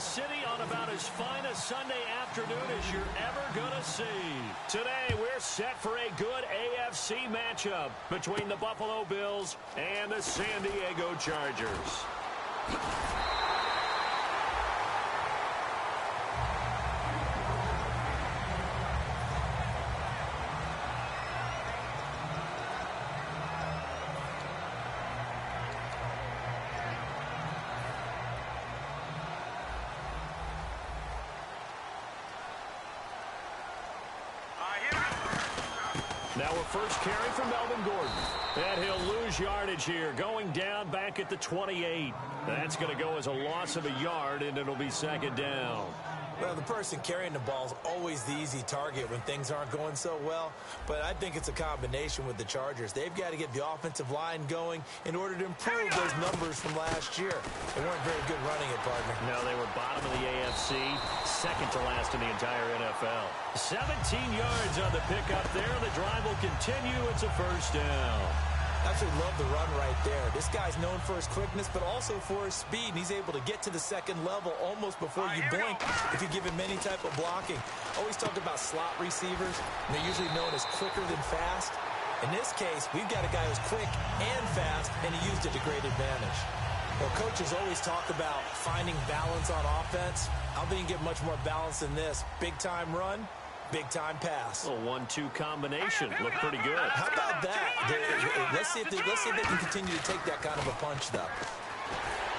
city on about as fine a Sunday afternoon as you're ever going to see. Today, we're set for a good AFC matchup between the Buffalo Bills and the San Diego Chargers. Now a first carry from Melvin Gordon. And he'll lose yardage here, going down back at the 28. That's going to go as a loss of a yard, and it'll be second down. Well, the person carrying the ball is always the easy target when things aren't going so well. But I think it's a combination with the Chargers. They've got to get the offensive line going in order to improve those numbers from last year. They weren't very good running it, partner. No, they were bottom of the AFC, second to last in the entire NFL. 17 yards on the pickup there. The drive will continue. It's a first down. Absolutely love the run right there. This guy's known for his quickness, but also for his speed. And he's able to get to the second level almost before you blink if you give him any type of blocking. Always talk about slot receivers, and they're usually known as quicker than fast. In this case, we've got a guy who's quick and fast, and he used it to great advantage. Well, coaches always talk about finding balance on offense. I don't think you get much more balance than this. Big-time run. Big-time pass. A 1-2 combination. Looked pretty good. How about that? Let's see if they can continue to take that kind of a punch, though.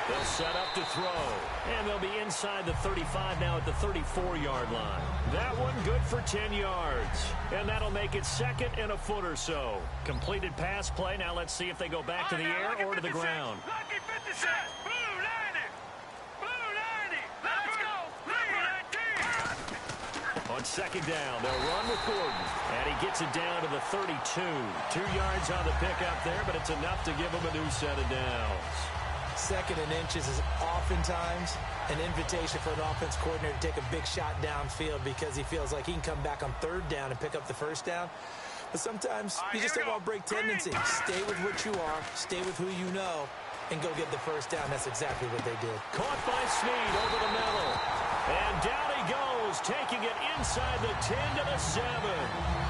They'll set up to throw. And they'll be inside the 35 now at the 34-yard line. That one good for 10 yards. And that'll make it second and a foot or so. Completed pass play. Now let's see if they go back to the air or to the ground. On second down, they'll run with Gordon. And he gets it down to the 32. 2 yards on the pickup there, but it's enough to give him a new set of downs. Second and inches is oftentimes an invitation for an offense coordinator to take a big shot downfield because he feels like he can come back on third down and pick up the first down. But sometimes you just don't want to break tendency. Stay with what you are, stay with who you know, and go get the first down. That's exactly what they did. Caught by Snead over the middle. And down he goes, taking it inside the 10 to the 7.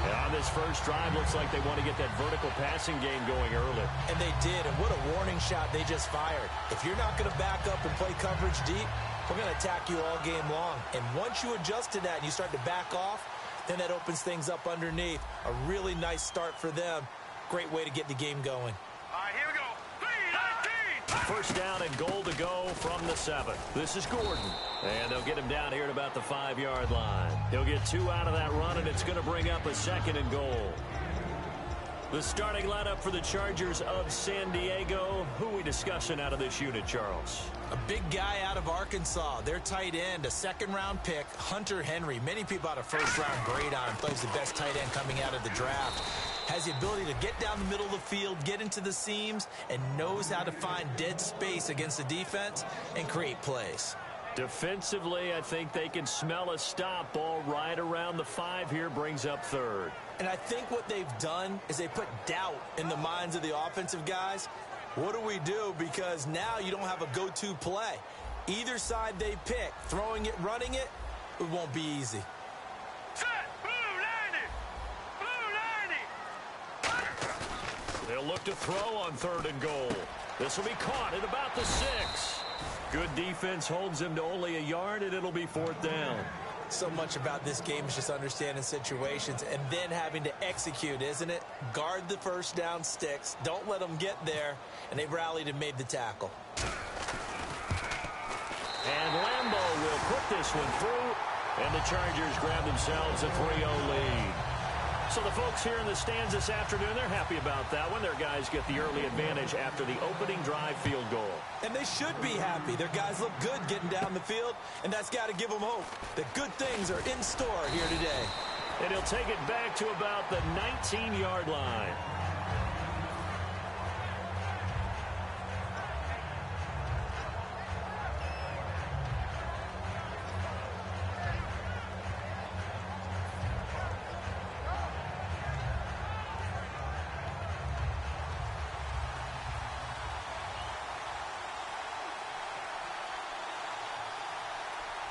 And on this first drive, looks like they want to get that vertical passing game going early. And they did, and what a warning shot they just fired. If you're not going to back up and play coverage deep, we're going to attack you all game long. And once you adjust to that and you start to back off, then that opens things up underneath. A really nice start for them. Great way to get the game going. All right, here we go. 3-19. First down and goal to go from the 7. This is Gordon. And they'll get him down here at about the 5-yard line. He'll get 2 out of that run, and it's going to bring up a second and goal. The starting lineup for the Chargers of San Diego. Who are we discussing out of this unit, Charles? A big guy out of Arkansas. Their tight end, a second-round pick, Hunter Henry. Many people had a first-round grade on him. Thought he was the best tight end coming out of the draft. Has the ability to get down the middle of the field, get into the seams, and knows how to find dead space against the defense and create plays. Defensively, I think they can smell a stop ball right around the 5 here, brings up third. And I think what they've done is they put doubt in the minds of the offensive guys. What do we do? Because now you don't have a go-to play. Either side they pick, throwing it, running it, it won't be easy. Set. Blue 90. They'll look to throw on third and goal. This will be caught at about the 6. Good defense holds him to only a yard, and it'll be fourth down. So much about this game is just understanding situations and then having to execute, isn't it? Guard the first down sticks. Don't let them get there. And they rallied and made the tackle. And Lambeau will put this one through. And the Chargers grab themselves a 3-0 lead. So the folks here in the stands this afternoon, they're happy about that one. Their guys get the early advantage after the opening drive field goal. And they should be happy. Their guys look good getting down the field, and that's got to give them hope that good things are in store here today. And he'll take it back to about the 19-yard line.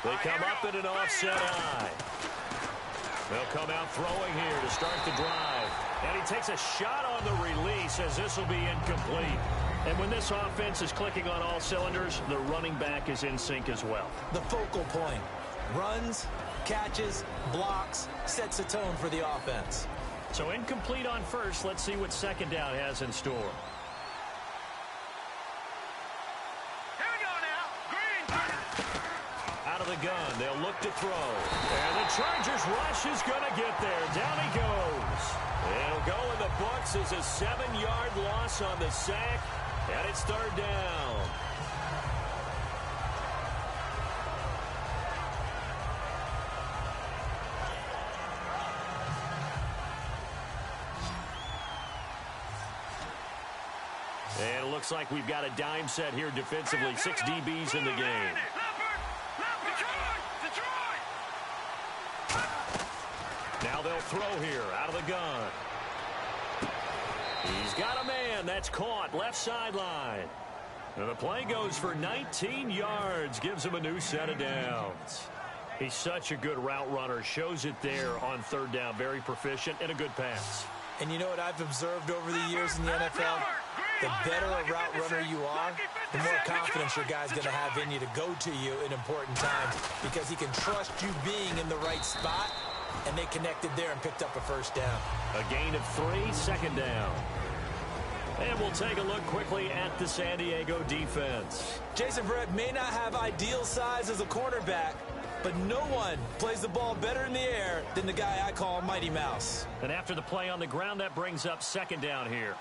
They come up in an offset eye. They'll come out throwing here to start the drive. And he takes a shot on the release as this will be incomplete. And when this offense is clicking on all cylinders, the running back is in sync as well. The focal point. Runs, catches, blocks, sets a tone for the offense. So incomplete on first. Let's see what second down has in store. Here we go now. Green. Out of the gun, they'll look to throw. And the Chargers rush is going to get there. Down he goes. It'll go in the books as a 7-yard loss on the sack. And it's third down. And it looks like we've got a dime set here defensively. 6 DBs in the game. Now they'll throw here out of the gun. He's got a man. That's caught. Left sideline. And the play goes for 19 yards. Gives him a new set of downs. He's such a good route runner. Shows it there on third down. Very proficient and a good pass. And you know what I've observed over the years in the NFL? The better a route runner you are, the more confidence your guy's going to have in you to go to you in important times because he can trust you being in the right spot, and they connected there and picked up a first down. A gain of 3, second down. And we'll take a look quickly at the San Diego defense. Jason Verrett may not have ideal size as a cornerback, but no one plays the ball better in the air than the guy I call Mighty Mouse. And after the play on the ground, that brings up second down here.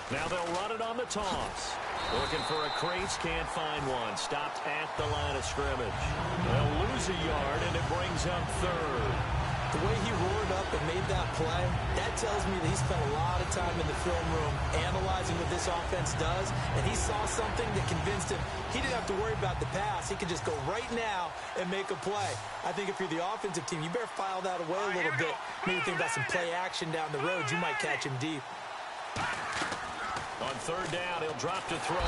Now they'll run it on the toss. Looking for a crease, can't find one. Stopped at the line of scrimmage. They'll lose a yard, and it brings up third. The way he roared up and made that play, that tells me that he spent a lot of time in the film room analyzing what this offense does, and he saw something that convinced him he didn't have to worry about the pass. He could just go right now and make a play. I think if you're the offensive team, you better file that away a little bit. Maybe think about some play action down the road. You might catch him deep. On third down, he'll drop to throw.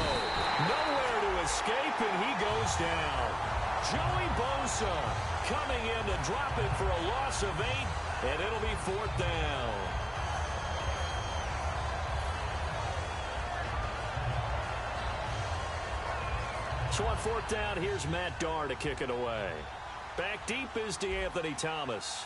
Nowhere to escape, and he goes down. Joey Bosa coming in to drop it for a loss of 8, and it'll be fourth down. So on fourth down, here's Matt Darr to kick it away. Back deep is DeAnthony Thomas.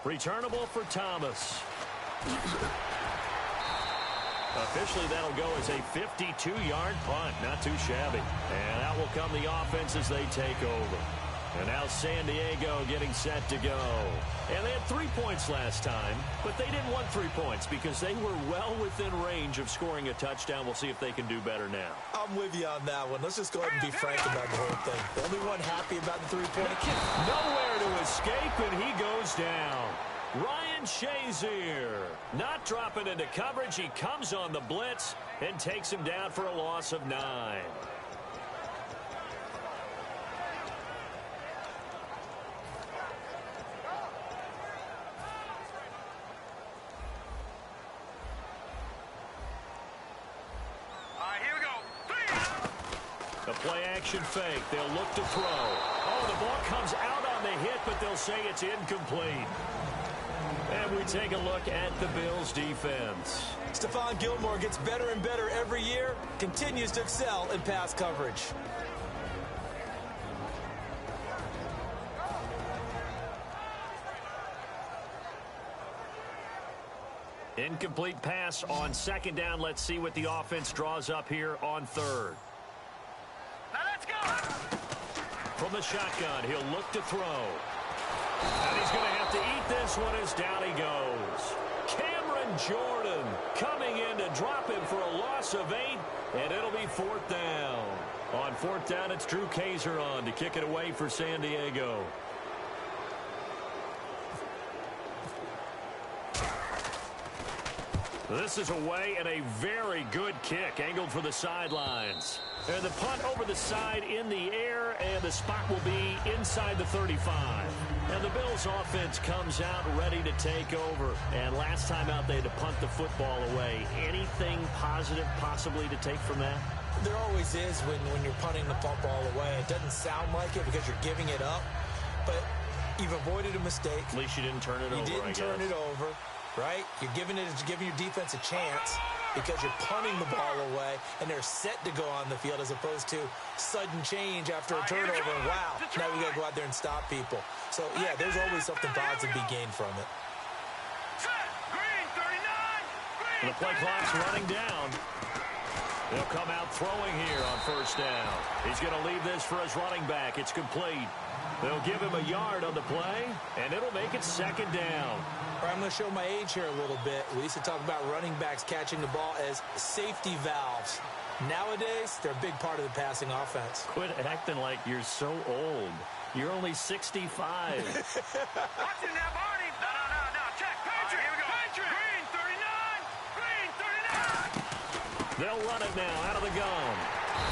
Returnable for Thomas. Officially, that'll go as a 52-yard punt. Not too shabby. And out will come the offense as they take over. And now San Diego getting set to go. And they had 3 points last time, but they didn't want 3 points because they were well within range of scoring a touchdown. We'll see if they can do better now. I'm with you on that one. Let's just go ahead and be frank about the whole thing. The only one happy about the three-point kick. Nowhere to escape, and he goes down. Ryan Shazier not dropping into coverage. He comes on the blitz and takes him down for a loss of 9. A play-action fake. They'll look to throw. Oh, the ball comes out on the hit, but they'll say it's incomplete. And we take a look at the Bills' defense. Stephon Gilmore gets better and better every year, continues to excel in pass coverage. Incomplete pass on second down. Let's see what the offense draws up here on third. Now let's go. From the shotgun, he'll look to throw. And he's going to have to eat this one as down he goes. Cameron Jordan coming in to drop him for a loss of 8, and it'll be fourth down. On fourth down, it's Drew Kaiser on to kick it away for San Diego. This is away and a very good kick angled for the sidelines. And the punt over the side in the air, and the spot will be inside the 35. And the Bills offense comes out ready to take over. And last time out, they had to punt the football away. Anything positive possibly to take from that? There always is when you're punting the football away. It doesn't sound like it because you're giving it up, but you've avoided a mistake. At least you didn't turn it over, I guess. You didn't turn it over, right? You're giving your defense a chance because you're punting the ball away, and they're set to go on the field as opposed to sudden change after a turnover. And wow, now we got to go out there and stop people. So, yeah, there's always something positive to be gained from it. And the play clock's running down. He'll come out throwing here on first down. He's going to leave this for his running back. It's complete. They'll give him a yard on the play, and it'll make it second down. All right, I'm going to show my age here a little bit. We used to talk about running backs catching the ball as safety valves. Nowadays, they're a big part of the passing offense. Quit acting like you're so old. You're only 65. Watching that, Barney. No. Check. Patriot. Here we go. Patriot. Green 39. Green 39. They'll run it now out of the gun.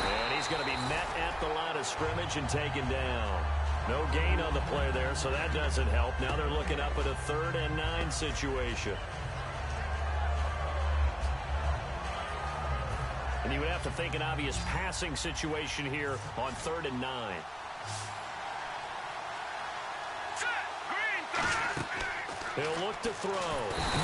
And he's going to be met at the line of scrimmage and taken down. No gain on the play there, so that doesn't help. Now they're looking up at a 3rd and 9 situation. And you would have to think an obvious passing situation here on 3rd and 9. He'll look to throw.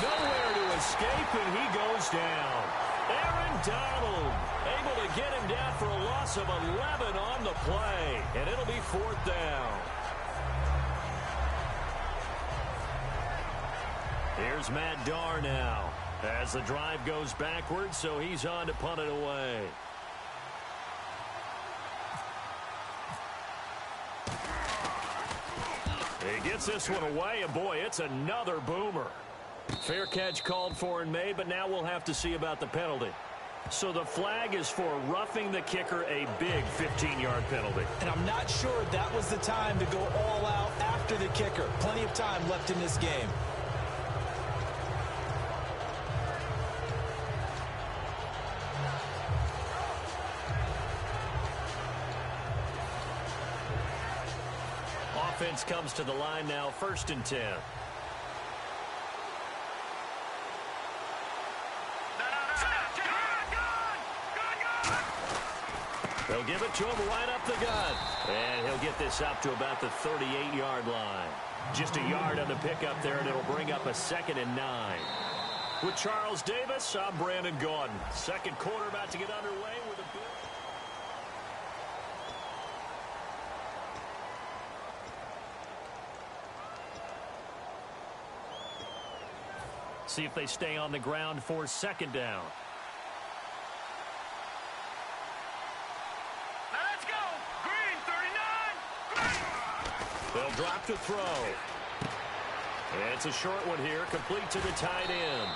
Nowhere to escape, and he goes down. Aaron Donald able to get him down for a loss of 11 on the play, and it'll be 4th down. Here's Matt Darr now as the drive goes backwards, so he's on to punt it away. He gets this one away, and boy, it's another boomer. Fair catch called for and made, but now we'll have to see about the penalty. So the flag is for roughing the kicker, a big 15-yard penalty. And I'm not sure that was the time to go all out after the kicker. Plenty of time left in this game. Offense comes to the line now, 1st and 10. They'll give it to him right up the gut. And he'll get this up to about the 38-yard line. Just a yard on the pickup there, and it'll bring up a 2nd and 9. With Charles Davis, I'm Brandon Gaudin. Second quarter about to get underway with a big... See if they stay on the ground for 2nd down. They'll drop to throw. And it's a short one here, complete to the tight end.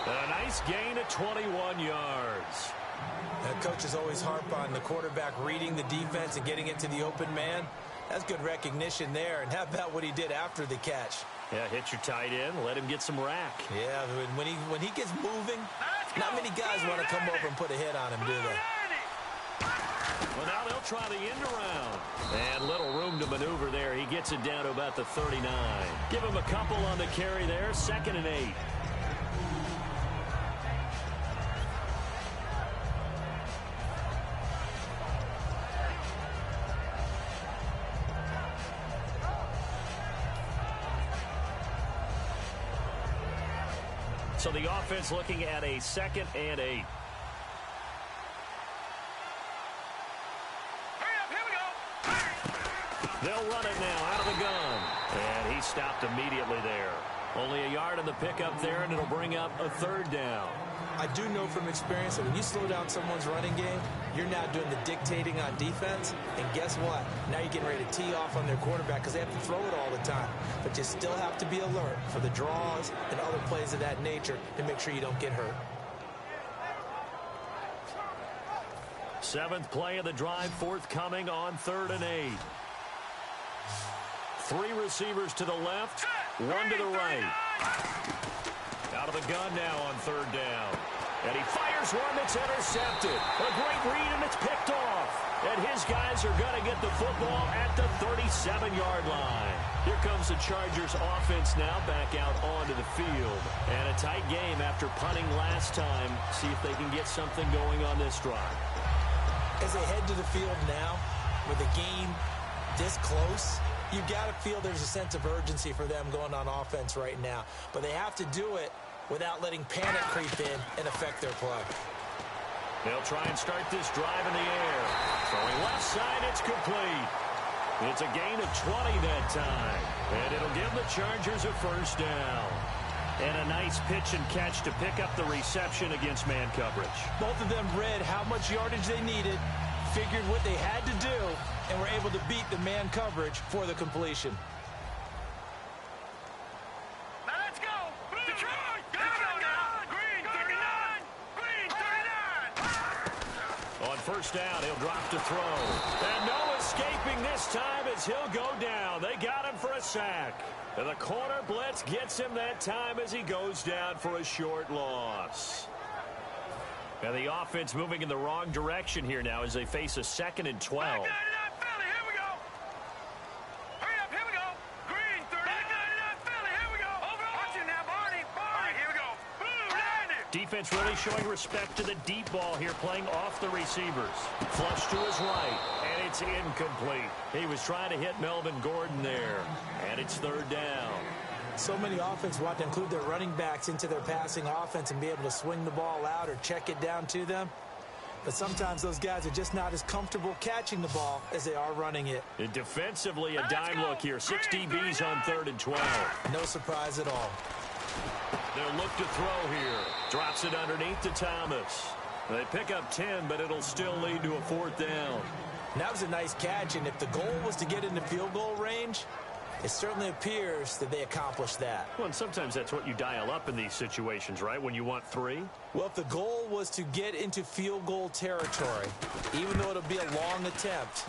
And a nice gain of 21 yards. Now, coaches always harp on the quarterback reading the defense and getting it to the open man. That's good recognition there. And how about what he did after the catch? Yeah, hit your tight end, let him get some rack. Yeah, when he gets moving, not many guys want to come over and put a hit on him, do they? Well, now they'll try the end around. And little room to maneuver there. He gets it down to about the 39. Give him a couple on the carry there. 2nd and 8. So the offense looking at a 2nd and 8. They'll run it now out of the gun. And he stopped immediately there. Only a yard on the pickup there, and it'll bring up a 3rd down. I do know from experience that when you slow down someone's running game, you're now doing the dictating on defense. And guess what? Now you're getting ready to tee off on their quarterback because they have to throw it all the time. But you still have to be alert for the draws and other plays of that nature to make sure you don't get hurt. 7th play of the drive, forthcoming on 3rd and 8. 3 receivers to the left, 1 to the right. Out of the gun now on 3rd down. And he fires one that's intercepted. A great read, and it's picked picked off. And his guys are going to get the football at the 37-yard line. Here comes the Chargers offense now back out onto the field. And a tight game after punting last time. See if they can get something going on this drive. As they head to the field now, with the game this close, you've got to feel there's a sense of urgency for them going on offense right now. But they have to do it without letting panic creep in and affect their play. They'll try and start this drive in the air. Throwing left side, it's complete. It's a gain of 20 that time. And it'll give the Chargers a first down. And a nice pitch and catch to pick up the reception against man coverage. Both of them read how much yardage they needed, figured what they had to do, and were able to beat the man coverage for the completion. Now let's go. Detroit. Go now. Green 39. Green 39. On first down, he'll drop to throw. And no escaping this time as he'll go down. They got him for a sack. And the corner blitz gets him that time as he goes down for a short loss. And the offense moving in the wrong direction here now as they face a 2nd and 12. Defense really showing respect to the deep ball here, playing off the receivers. Flush to his right, and it's incomplete. He was trying to hit Melvin Gordon there, and it's 3rd down. So many offense want to include their running backs into their passing offense and be able to swing the ball out or check it down to them. But sometimes those guys are just not as comfortable catching the ball as they are running it. And defensively, a dime look here. 6 DBs on 3rd and 12. No surprise at all. They'll look to throw here. Drops it underneath to Thomas. They pick up 10, but it'll still lead to a 4th down. And that was a nice catch, and if the goal was to get into field goal range, it certainly appears that they accomplished that. Well, and sometimes that's what you dial up in these situations, right, when you want 3? Well, if the goal was to get into field goal territory, even though it'll be a long attempt,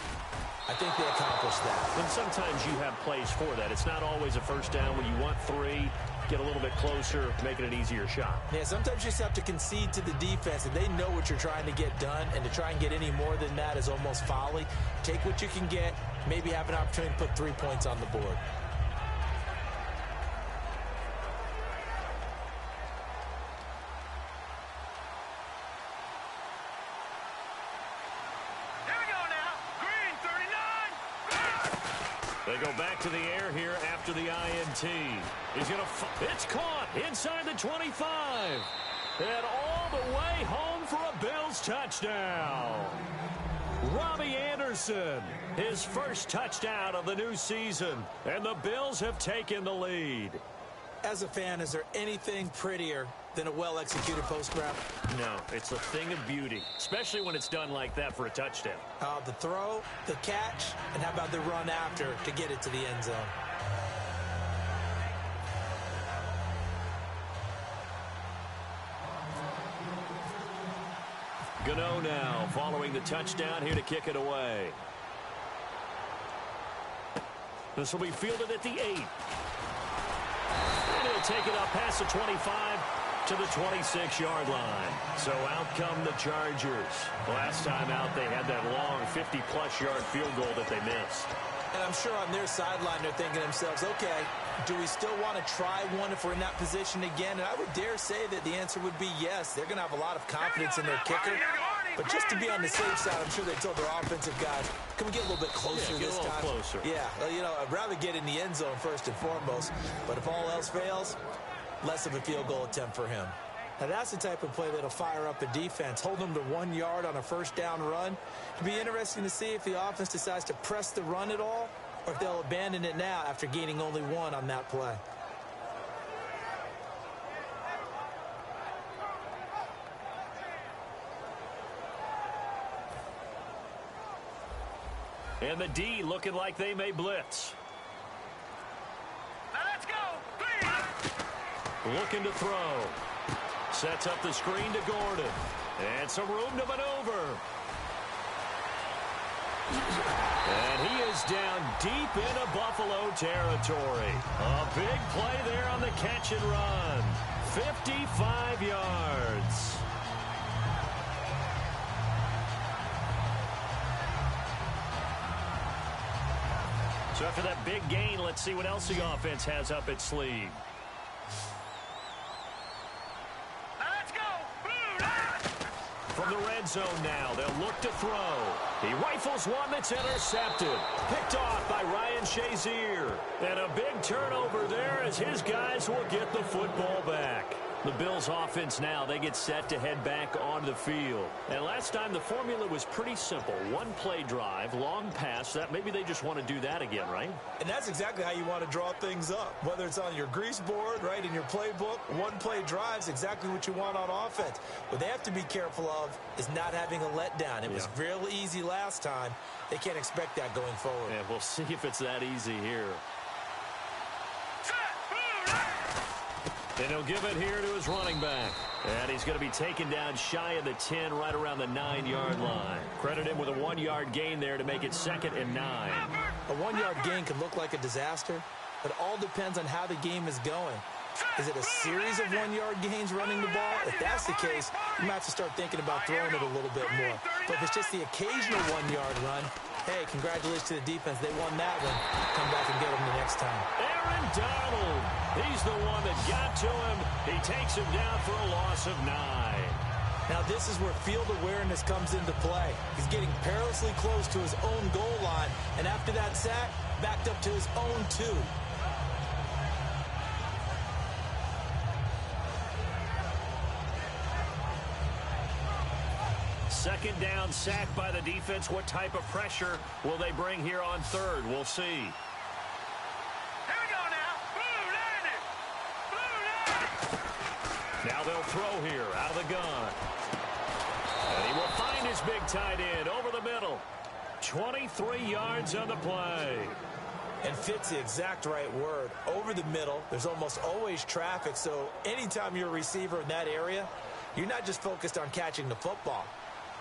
I think they accomplished that. And sometimes you have plays for that. It's not always a first down when you want 3. Get a little bit closer, make it an easier shot. Yeah, sometimes you just have to concede to the defense, and they know what you're trying to get done, and to try and get any more than that is almost folly. Take what you can get, maybe have an opportunity to put 3 points on the board. They go back to the air here after the INT. He's going to... It's caught inside the 25. And all the way home for a Bills touchdown. Robbie Anderson, his first touchdown of the new season. And the Bills have taken the lead. As a fan, is there anything prettier than a well-executed post route? No, it's a thing of beauty, especially when it's done like that for a touchdown. The throw, the catch, and how about the run after to get it to the end zone? Gano now following the touchdown here to kick it away. This will be fielded at the 8. And he'll take it up past the 25 to the 26-yard line. So out come the Chargers. Last time out, they had that long 50-plus yard field goal that they missed. And I'm sure on their sideline, they're thinking to themselves, okay, do we still want to try one if we're in that position again? And I would dare say that the answer would be yes. They're going to have a lot of confidence in their kicker. But just to be on the safe side, I'm sure they told their offensive guys, can we get a little bit closer this time? Closer. Yeah, well, you know, I'd rather get in the end zone first and foremost. But if all else fails, less of a field goal attempt for him. Now, that's the type of play that'll fire up a defense. Hold them to 1 yard on a first down run. It'll be interesting to see if the offense decides to press the run at all, or if they'll abandon it now after gaining only 1 on that play. And the D looking like they may blitz. Now let's go. Looking to throw. Sets up the screen to Gordon. And some room to maneuver. And he is down deep into Buffalo territory. A big play there on the catch and run. 55 yards. So after that big gain, let's see what else the offense has up its sleeve. Let's go. From the red zone now, they'll look to throw. He rifles one that's intercepted. Picked off by Ryan Shazier. And a big turnover there as his guys will get the football back. The Bills offense now, they get set to head back onto the field. And last time the formula was pretty simple. One play drive, long pass. That maybe they just want to do that again, right? And that's exactly how you want to draw things up. Whether it's on your grease board, right, in your playbook, one play drive is exactly what you want on offense. What they have to be careful of is not having a letdown. It was real easy last time. They can't expect that going forward. Yeah, we'll see if it's that easy here. And he'll give it here to his running back. And he's going to be taken down shy of the 10, right around the 9-yard line. Credit him with a 1-yard gain there to make it 2nd and 9. A 1-yard gain can look like a disaster, but it all depends on how the game is going. Is it a series of 1-yard gains running the ball? If that's the case, you might have to start thinking about throwing it a little bit more. But if it's just the occasional 1-yard run, hey, congratulations to the defense. They won that one. Come back and get them the next time. Aaron Donald. He's the one that got to him. He takes him down for a loss of 9. Now this is where field awareness comes into play. He's getting perilously close to his own goal line. And after that sack, backed up to his own 2. Second down, sack by the defense. What type of pressure will they bring here on 3rd? We'll see. Now they'll throw here out of the gun. And he will find his big tight end over the middle. 23 yards on the play. And fits the exact right word. Over the middle, there's almost always traffic. So anytime you're a receiver in that area, you're not just focused on catching the football.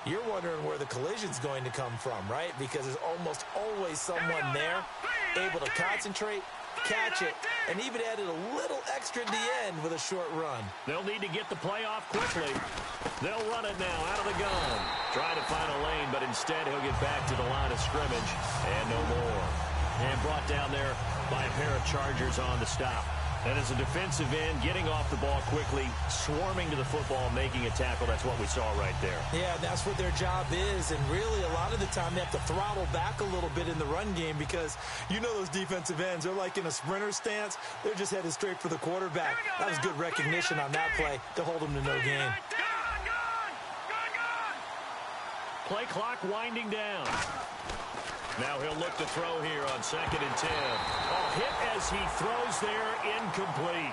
You're wondering where the collision's going to come from, right? Because there's almost always someone there able to concentrate, catch it, and even added a little extra at the end with a short run. They'll need to get the play off quickly. They'll run it now out of the gun. Try to find a lane, but instead he'll get back to the line of scrimmage and no more. And brought down there by a pair of Chargers on the stop. And as a defensive end, getting off the ball quickly, swarming to the football, making a tackle, that's what we saw right there. Yeah, that's what their job is. And really, a lot of the time, they have to throttle back a little bit in the run game because you know those defensive ends, they're like in a sprinter stance. They're just headed straight for the quarterback. That was good recognition on that play to hold them to no gain. Play clock winding down. Now he'll look to throw here on 2nd and 10. Oh, hit as he throws there, incomplete.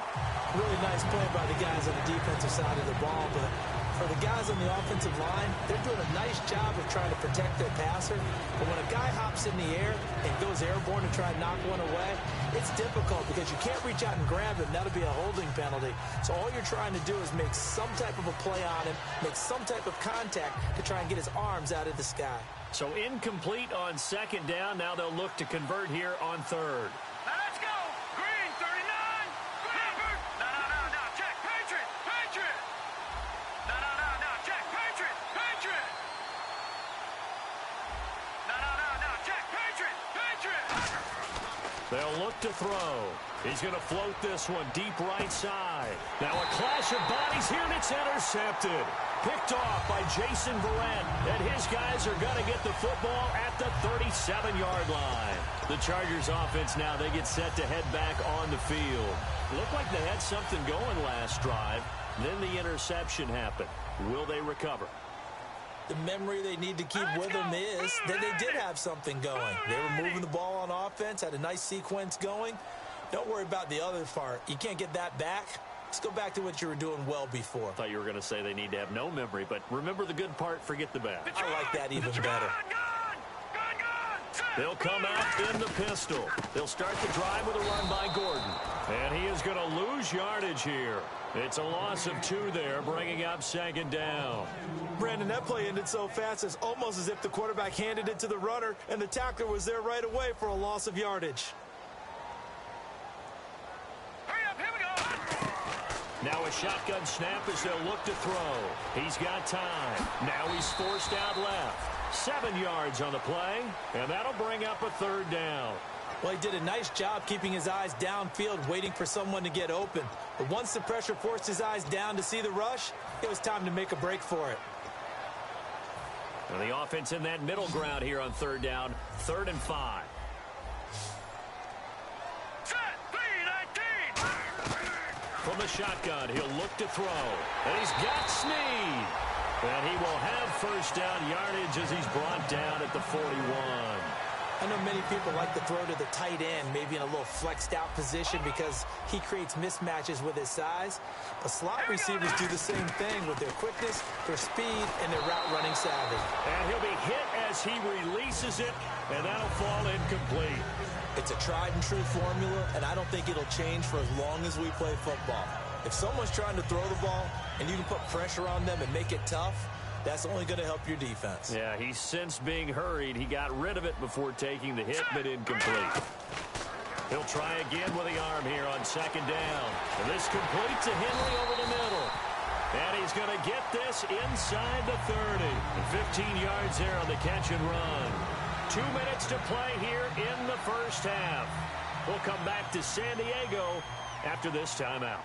Really nice play by the guys on the defensive side of the ball, but for the guys on the offensive line, they're doing a nice job of trying to protect their passer. But when a guy hops in the air and goes airborne to try and knock one away, it's difficult because you can't reach out and grab him. That'll be a holding penalty. So all you're trying to do is make some type of a play on him, make some type of contact to try and get his arms out of the sky. So incomplete on 2nd down. Now they'll look to convert here on 3rd. Let's go. Green, 39. Green. No. Check. Patriot. No. Check. Patriot. No. Check. Patriot. They'll look to throw. He's going to float this one deep right side. Now a clash of bodies here, and it's intercepted. Picked off by Jason Verrett, and his guys are going to get the football at the 37-yard line. The Chargers offense now, they get set to head back on the field. Looked like they had something going last drive. Then the interception happened. Will they recover? The memory they need to keep with them is that they did have something going. They were moving the ball on offense, had a nice sequence going. Don't worry about the other part. You can't get that back. Let's go back to what you were doing well before. I thought you were going to say they need to have no memory, but remember the good part, forget the bad. I like that even better. They'll come out in the pistol. They'll start the drive with a run by Gordon. And he is going to lose yardage here. It's a loss of 2 there, bringing up 2nd down. Brandon, that play ended so fast, it's almost as if the quarterback handed it to the runner, and the tackler was there right away for a loss of yardage. Now a shotgun snap as they'll look to throw. He's got time. Now he's forced out left. 7 yards on the play, and that'll bring up a 3rd down. Well, he did a nice job keeping his eyes downfield, waiting for someone to get open. But once the pressure forced his eyes down to see the rush, it was time to make a break for it. And the offense in that middle ground here on third down, 3rd and 5. From the shotgun, he'll look to throw. And he's got Snead. And he will have first down yardage as he's brought down at the 41. I know many people like to throw to the tight end, maybe in a little flexed out position because he creates mismatches with his size. But slot receivers do the same thing with their quickness, their speed, and their route running savvy. And he'll be hit as he releases it, and that'll fall incomplete. It's a tried and true formula, and I don't think it'll change for as long as we play football. If someone's trying to throw the ball and you can put pressure on them and make it tough, that's only going to help your defense. Yeah, he sensed being hurried. He got rid of it before taking the hit, but incomplete. He'll try again with the arm here on 2nd down. And this completes to Henry over the middle. And he's going to get this inside the 30. And 15 yards there on the catch and run. 2 minutes to play here in the first half. We'll come back to San Diego after this timeout.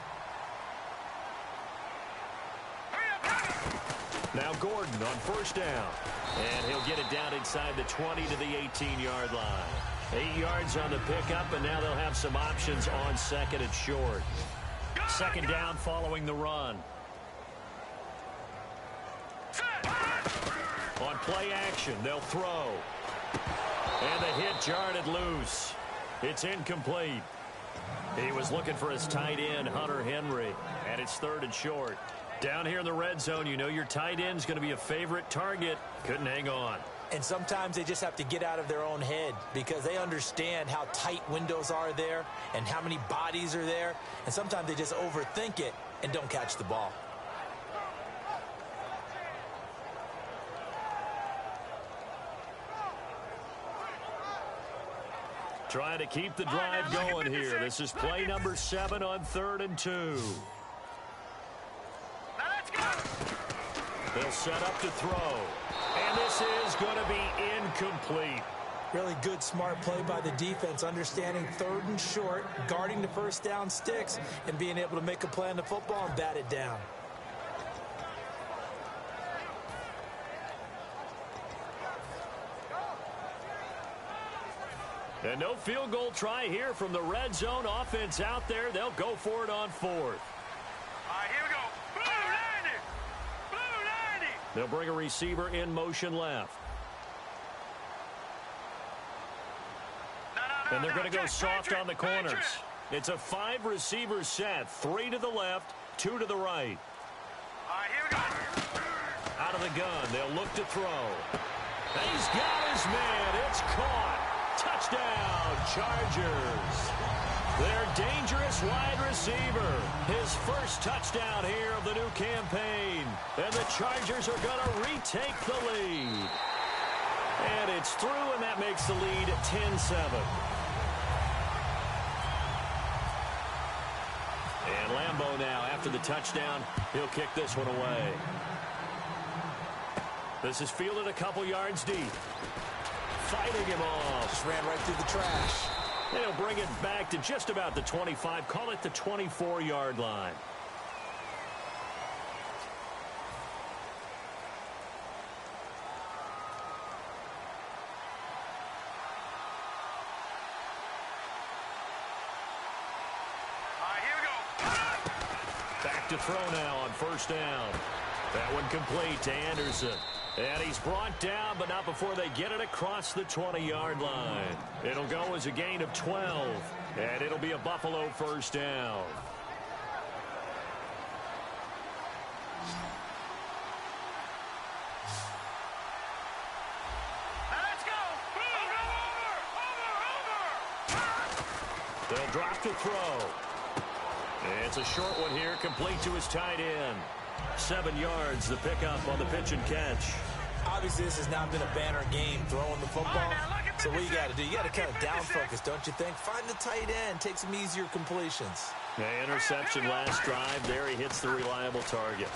Now Gordon on 1st down. And he'll get it down inside the 20 to the 18-yard line. 8 yards on the pickup, and now they'll have some options on 2nd and short. 2nd down following the run. On play action, they'll throw. And the hit jarred it loose. It's incomplete. He was looking for his tight end, Hunter Henry. And it's 3rd and short. Down here in the red zone, you know your tight end's going to be a favorite target. Couldn't hang on. And sometimes they just have to get out of their own head because they understand how tight windows are there and how many bodies are there. And sometimes they just overthink it and don't catch the ball. Trying to keep the drive going here. This is play number 7 on 3rd and 2. They'll set up to throw. And this is going to be incomplete. Really good, smart play by the defense, understanding 3rd and short, guarding the first down sticks, and being able to make a play on the football and bat it down. And no field goal try here from the red zone offense out there. They'll go for it on 4th. All right, here we go. Blue 90. Blue 90. They'll bring a receiver in motion left. And they're going to go soft on the corners. It's a 5-receiver set. 3 to the left, 2 to the right. All right, here we go. Out of the gun, they'll look to throw. And he's got his man. It's caught. Touchdown, Chargers. Their dangerous wide receiver. His first touchdown here of the new campaign. And the Chargers are going to retake the lead. And it's through, and that makes the lead 10-7. And Lambeau now, after the touchdown, he'll kick this one away. This is fielded a couple yards deep. Fighting him off. Just ran right through the trash. They'll bring it back to just about the 25. Call it the 24-yard line. Back to throw now on 1st down. That one complete to Anderson. And he's brought down, but not before they get it across the 20-yard line. It'll go as a gain of 12, and it'll be a Buffalo first down. Let's go. Over. They'll drop to throw. And it's a short one here, complete to his tight end. 7 yards, the pickup on the pitch and catch. Obviously, this has not been a banner game throwing the football. So what you got to do, you got to kind of down focus, don't you think? Find the tight end, take some easier completions. The interception last drive. There he hits the reliable target.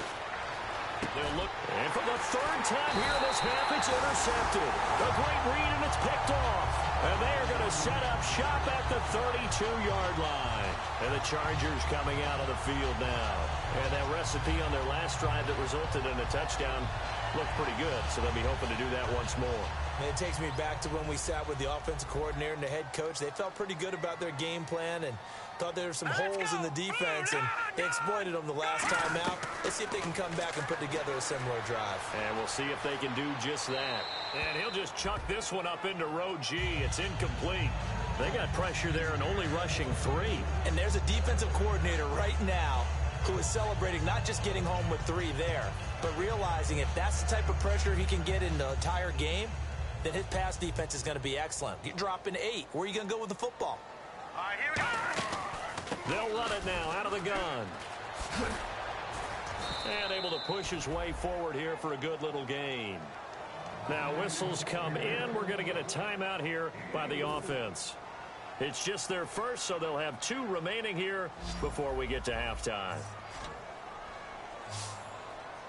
They'll look, and for the 3rd time here in this half, it's intercepted. A great read, and it's picked off. And they are going to set up shop at the 32-yard line. And the Chargers coming out on the field now. And that recipe on their last drive that resulted in a touchdown looked pretty good, so they'll be hoping to do that once more. And it takes me back to when we sat with the offensive coordinator and the head coach. They felt pretty good about their game plan and thought there were some holes in the defense, and they exploited them the last time out. Let's see if they can come back and put together a similar drive. And we'll see if they can do just that. And he'll just chuck this one up into row G. It's incomplete. They got pressure there and only rushing 3. And there's a defensive coordinator right now who is celebrating not just getting home with 3 there, but realizing if that's the type of pressure he can get in the entire game, then his pass defense is going to be excellent. You're dropping 8. Where are you going to go with the football? All right, here we go. They'll run it now out of the gun. And able to push his way forward here for a good little gain. Now whistles come in. We're going to get a timeout here by the offense. It's just their first, so they'll have 2 remaining here before we get to halftime.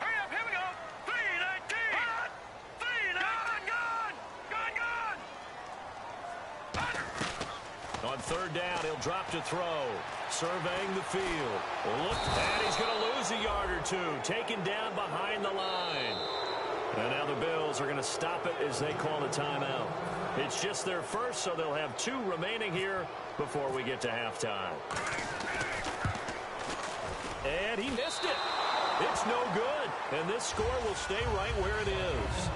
Hurry up, here we go. 3-19. Hot. 3-19. Gun. On third down, he'll drop to throw. Surveying the field. Look, and he's going to lose a yard or 2. Taken down behind the line. And now the Bills are going to stop it as they call a timeout. It's just their first, so they'll have 2 remaining here before we get to halftime. And he missed it. It's no good. And this score will stay right where it is.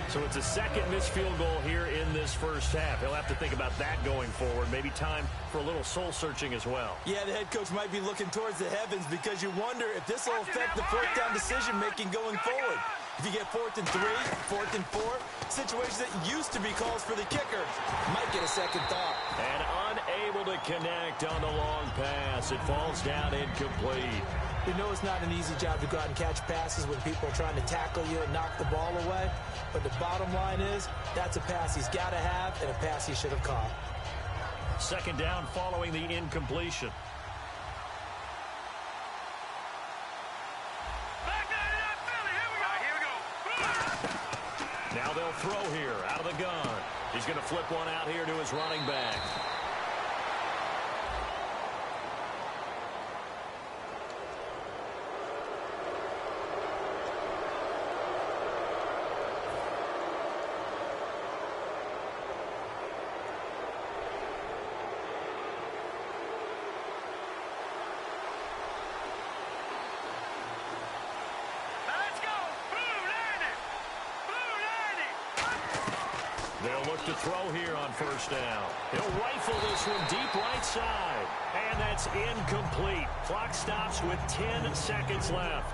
So it's a second missed field goal here in this first half. He'll have to think about that going forward. Maybe time for a little soul-searching as well. Yeah, the head coach might be looking towards the heavens because you wonder if this will affect the fourth down decision-making going forward. If you get 4th and 3, 4th and 4, situations that used to be calls for the kicker might get a second thought. And unable to connect on the long pass. It falls down incomplete. We know it's not an easy job to go out and catch passes when people are trying to tackle you and knock the ball away. But the bottom line is, that's a pass he's got to have and a pass he should have caught. Second down following the incompletion. Now they'll throw here out of the gun. He's going to flip one out here to his running back. They'll look to throw here on first down. He'll rifle this one deep right side. And that's incomplete. Clock stops with 10 seconds left.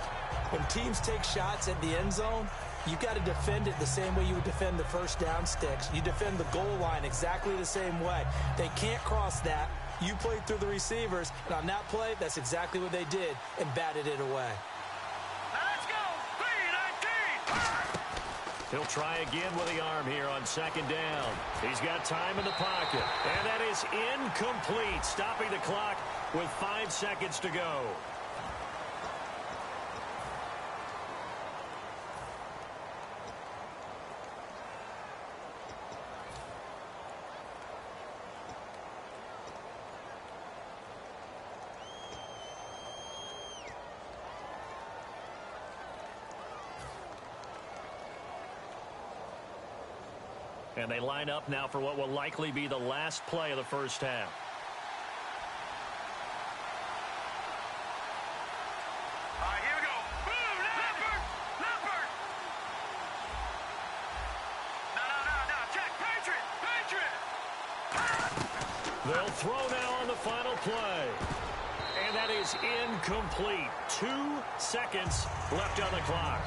When teams take shots at the end zone, you've got to defend it the same way you would defend the first down sticks. You defend the goal line exactly the same way. They can't cross that. You played through the receivers, and on that play, that's exactly what they did and batted it away. Let's go. 3-19. He'll try again with the arm here on second down. He's got time in the pocket. And that is incomplete, stopping the clock with 5 seconds to go. And they line up now for what will likely be the last play of the first half. All right, here we go. Boom, Leopard. Leopard. No. Check. Patriot. They'll throw now on the final play. And that is incomplete. 2 seconds left on the clock.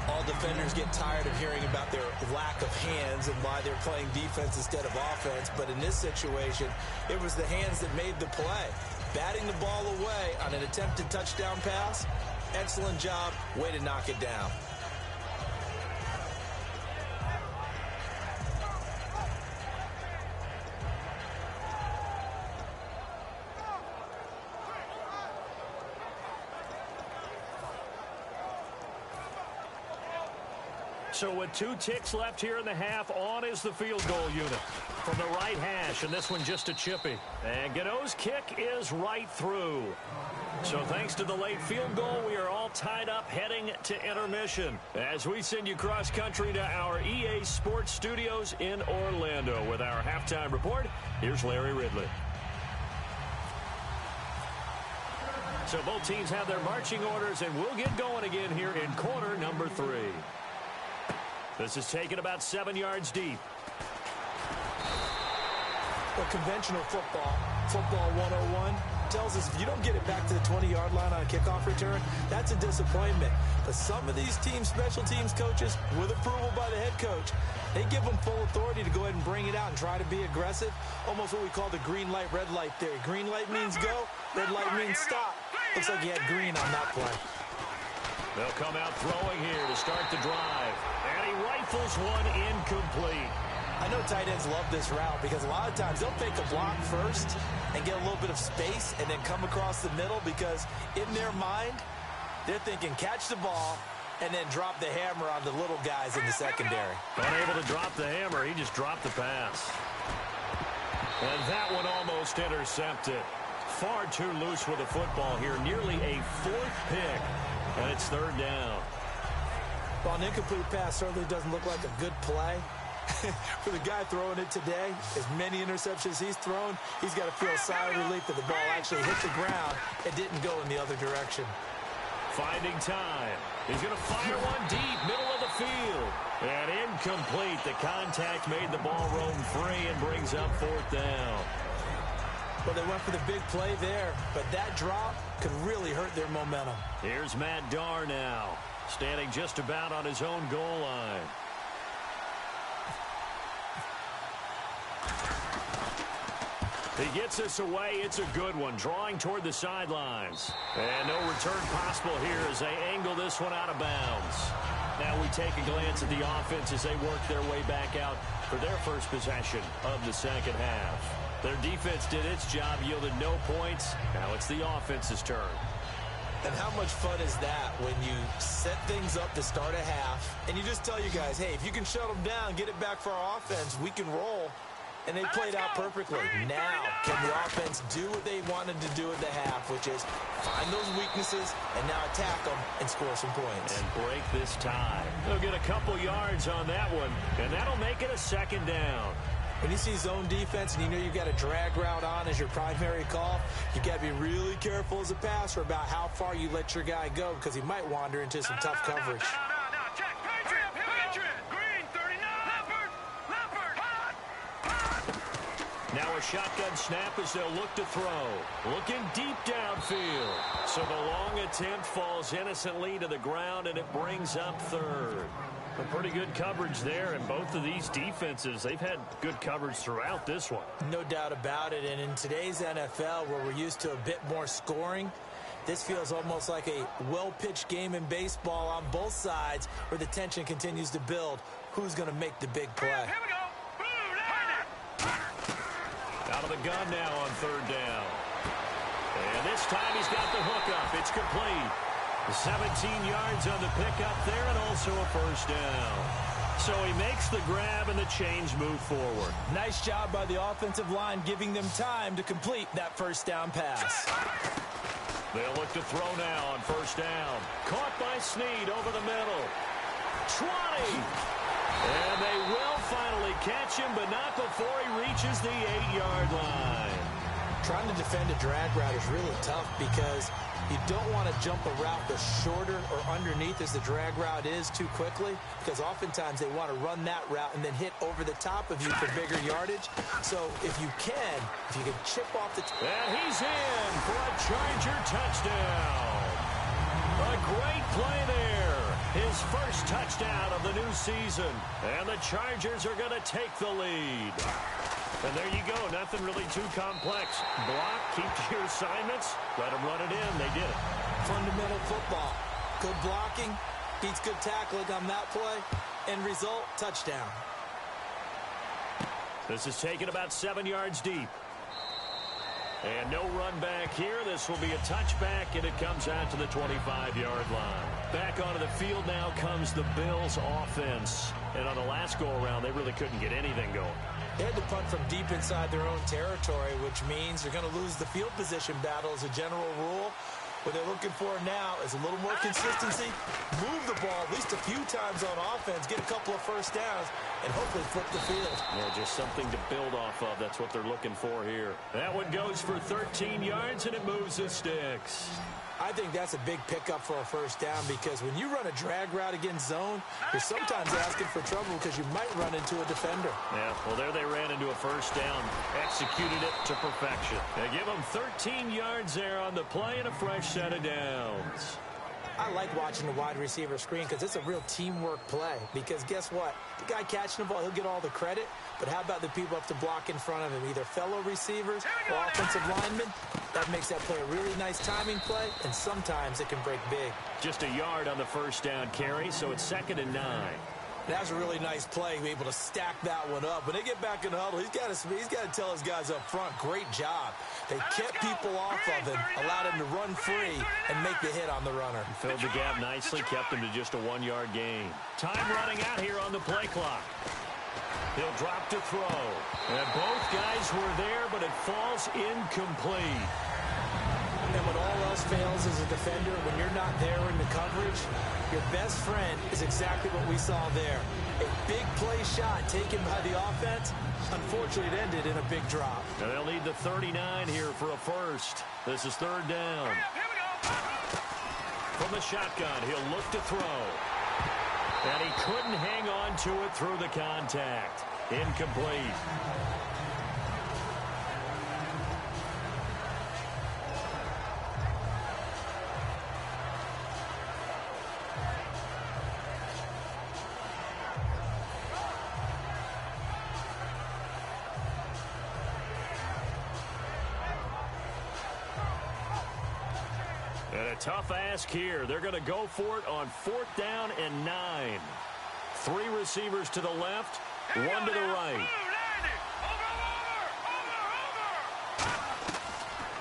All defenders get tired of hearing about their lack of hands and why they're playing defense instead of offense. But in this situation, it was the hands that made the play. Batting the ball away on an attempted touchdown pass, excellent job. Way to knock it down. So with 2 ticks left here in the half, on is the field goal unit from the right hash, and this one just a chippy. And Godot's kick is right through. So thanks to the late field goal, we are all tied up heading to intermission as we send you cross country to our EA Sports Studios in Orlando with our halftime report. Here's Larry Ridley. So both teams have their marching orders, and we'll get going again here in quarter number 3. This is taken about 7 yards deep. Well, conventional football 101, tells us if you don't get it back to the 20-yard line on a kickoff return, that's a disappointment. But some of these teams, special teams coaches, with approval by the head coach, they give them full authority to go ahead and bring it out and try to be aggressive. Almost what we call the green light, red light theory. Green light means go, red light means stop. Looks like he had green on that play. They'll come out throwing here to start the drive. And he rifles one incomplete. I know tight ends love this route because a lot of times they'll fake a block first and get a little bit of space and then come across the middle because in their mind, they're thinking catch the ball and then drop the hammer on the little guys in the secondary. Unable to drop the hammer, he just dropped the pass. And that one almost intercepted. Far too loose with the football here. Nearly a 4th pick. And it's 3rd down. Well, an incomplete pass certainly doesn't look like a good play. For the guy throwing it today, as many interceptions he's thrown, he's got to feel a sigh of relief that the ball actually hit the ground and didn't go in the other direction. Finding time. He's going to fire one deep, middle of the field. And incomplete. The contact made the ball roam free and brings up 4th down. Well, they went for the big play there, but that drop could really hurt their momentum. Here's Matt Darr now, standing just about on his own goal line. He gets us away. It's a good one, drawing toward the sidelines. And no return possible here as they angle this one out of bounds. Now we take a glance at the offense as they work their way back out for their first possession of the second half. Their defense did its job, yielded no points. Now it's the offense's turn. And how much fun is that when you set things up to start a half and you just tell you guys, hey, if you can shut them down, get it back for our offense, we can roll. And they played out perfectly. Now, can the offense do what they wanted to do at the half, which is find those weaknesses and now attack them and score some points. And break this tie. They'll get a couple yards on that one, and that'll make it a 2nd down. When you see zone defense and you know you've got a drag route on as your primary call, you've got to be really careful as a passer about how far you let your guy go because he might wander into some tough coverage. Now a shotgun snap as they'll look to throw. Looking deep downfield. So the long attempt falls innocently to the ground, and it brings up 3rd. A pretty good coverage there, and both of these defenses, they've had good coverage throughout this one. No doubt about it, and in today's NFL, where we're used to a bit more scoring, this feels almost like a well-pitched game in baseball on both sides where the tension continues to build. Who's going to make the big play? Here we go. Out of the gun now on 3rd down. And this time he's got the hookup. It's complete. 17 yards on the pickup there and also a 1st down. So he makes the grab and the chains move forward. Nice job by the offensive line giving them time to complete that 1st down pass. They'll look to throw now on 1st down. Caught by Snead over the middle. 20. And they will finally catch him, but not before he reaches the 8-yard line. Trying to defend a drag route is really tough because you don't want to jump a route that's shorter or underneath as the drag route is too quickly because oftentimes they want to run that route and then hit over the top of you for bigger yardage. So if you can chip off the... And he's in for a Charger touchdown. A great play there. His first touchdown of the new season. And the Chargers are going to take the lead. And there you go. Nothing really too complex. Block, keep to your assignments, let them run it in. They did it. Fundamental football. Good blocking, beats good tackling on that play. End result, touchdown. This is taken about 7 yards deep. And no run back here. This will be a touchback, and it comes out to the 25-yard line. Back onto the field now comes the Bills offense. And on the last go-around, they really couldn't get anything going. They had to punt from deep inside their own territory, which means they're going to lose the field position battle as a general rule. What they're looking for now is a little more consistency, move the ball at least a few times on offense, get a couple of first downs, and hopefully flip the field. Yeah, just something to build off of. That's what they're looking for here. That one goes for 13 yards, and it moves the sticks. I think that's a big pickup for a first down because when you run a drag route against zone, you're sometimes asking for trouble because you might run into a defender. Yeah, well, there they ran into a first down, executed it to perfection. They give them 13 yards there on the play and a fresh set of downs. I like watching the wide receiver screen because it's a real teamwork play because guess what? The guy catching the ball, he'll get all the credit, but how about the people up to block in front of him, either fellow receivers or offensive linemen? That makes that play a really nice timing play, and sometimes it can break big. Just a yard on the first down carry, so it's 2nd and 9. That was a really nice play, able to stack that one up. When they get back in the huddle, he's got to tell his guys up front, great job. They kept people off of him, allowed him to run free, and make the hit on the runner. Filled the gap nicely, kept him to just a 1-yard gain. Time running out here on the play clock. He'll drop to throw. And both guys were there, but it falls incomplete. And when all else fails as a defender, when you're not there in the coverage, your best friend is exactly what we saw there. A big play shot taken by the offense. Unfortunately, it ended in a big drop. Now they'll need the 39 here for a first. This is 3rd down. From the shotgun, he'll look to throw. And he couldn't hang on to it through the contact. Incomplete. And a tough ask here. They're going to go for it on 4th down and 9. 3 receivers to the left, 1 to the right.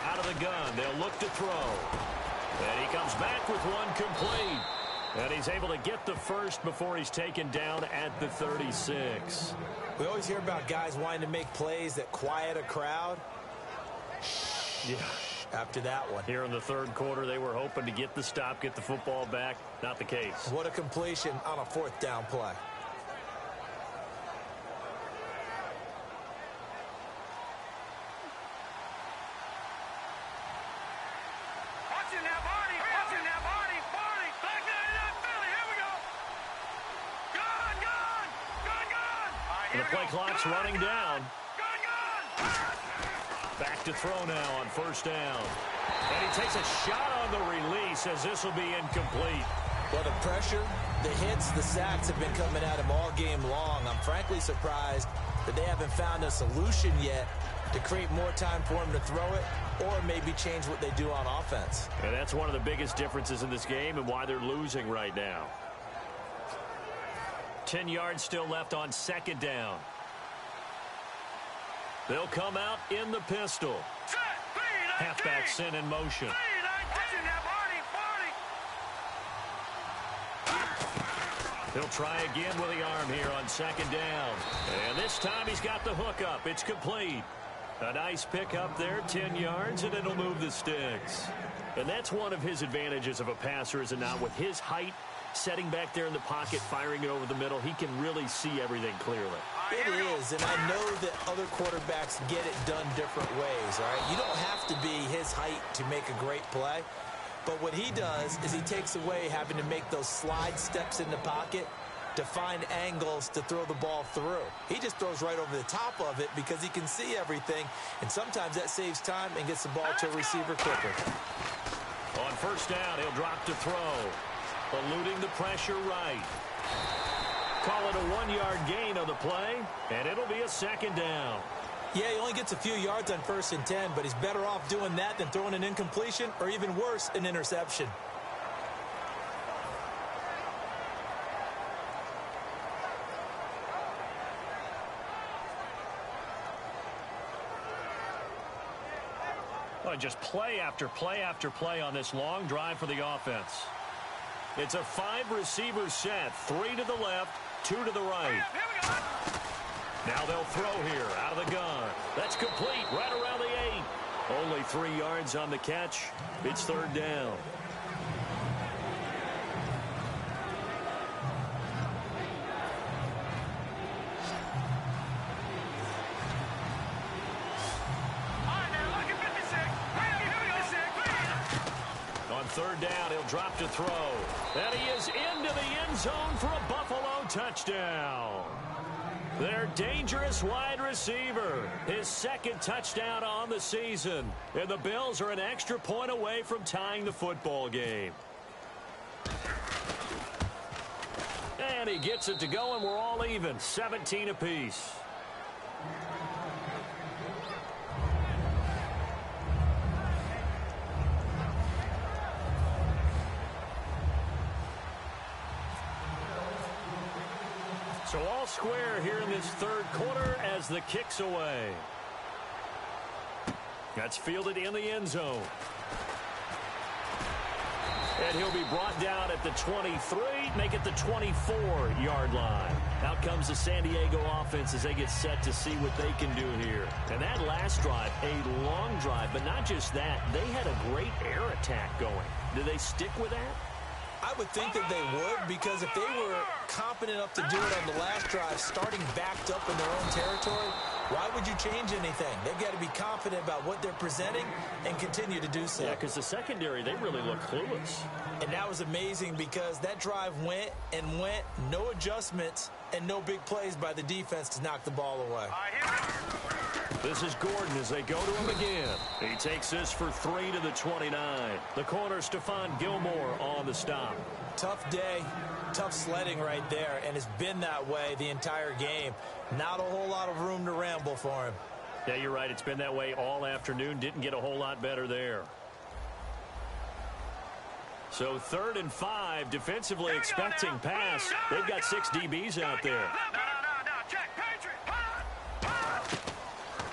Out of the gun, they'll look to throw. And he comes back with one complete. And he's able to get the first before he's taken down at the 36. We always hear about guys wanting to make plays that quiet a crowd. Yeah. After that one. Here in the 3rd quarter, they were hoping to get the stop, get the football back. Not the case. What a completion on a 4th down play. Watching that body. Watching that body. Body. Back there in that Philly. Here we go. Gun, gun. Gun, gun. All right, And the play clock's running down. Gun, gun. Back to throw now on 1st down. And he takes a shot on the release as this will be incomplete. Well, the pressure, the hits, the sacks have been coming at him all game long. I'm frankly surprised that they haven't found a solution yet to create more time for him to throw it or maybe change what they do on offense. And that's one of the biggest differences in this game and why they're losing right now. 10 yards still left on 2nd down. They'll come out in the pistol. Halfback sent in motion. He'll try again with the arm here on 2nd down. And this time he's got the hook up. It's complete. A nice pickup there, 10 yards, and it'll move the sticks. And that's one of his advantages of a passer, is it not? With his height, setting back there in the pocket, firing it over the middle, he can really see everything clearly. It is, and I know that other quarterbacks get it done different ways, all right? You don't have to be his height to make a great play. But what he does is he takes away having to make those slide steps in the pocket to find angles to throw the ball through. He just throws right over the top of it because he can see everything, and sometimes that saves time and gets the ball to a receiver quicker. On 1st down, he'll drop to throw. Eluding the pressure right. Call it a 1-yard gain on the play, and it'll be a 2nd down. Yeah, he only gets a few yards on 1st and 10, but he's better off doing that than throwing an incompletion or even worse, an interception. Well, just play after play after play on this long drive for the offense. It's a 5-receiver set, 3 to the left, 2 to the right. Now they'll throw here out of the gun. That's complete right around the 8. Only 3 yards on the catch. It's 3rd down. On 3rd down, he'll drop to throw. And he is into the end zone for a Buffalo touchdown. Their dangerous wide receiver, his 2nd touchdown on the season. And the Bills are an extra point away from tying the football game. And he gets it to go, and we're all even, 17 apiece. So all square here in this 3rd quarter as the kick's away. That's fielded in the end zone. And he'll be brought down at the 23, make it the 24-yard line. Out comes the San Diego offense as they get set to see what they can do here. And that last drive, a long drive, but not just that. They had a great air attack going. Do they stick with that? I would think that they would, because if they were competent enough to do it on the last drive, starting backed up in their own territory, why would you change anything? They've got to be confident about what they're presenting and continue to do so. Yeah, because the secondary, they really look clueless. And that was amazing because that drive went and went, no adjustments, and no big plays by the defense to knock the ball away. This is Gordon as they go to him again. He takes this for 3 to the 29. The corner, Stephon Gilmore, on the stop. Tough day, tough sledding right there, and it's been that way the entire game. Not a whole lot of room to ramble for him. Yeah, you're right. It's been that way all afternoon. Didn't get a whole lot better there. So 3rd and 5, defensively expecting pass. They've got 6 DBs out there.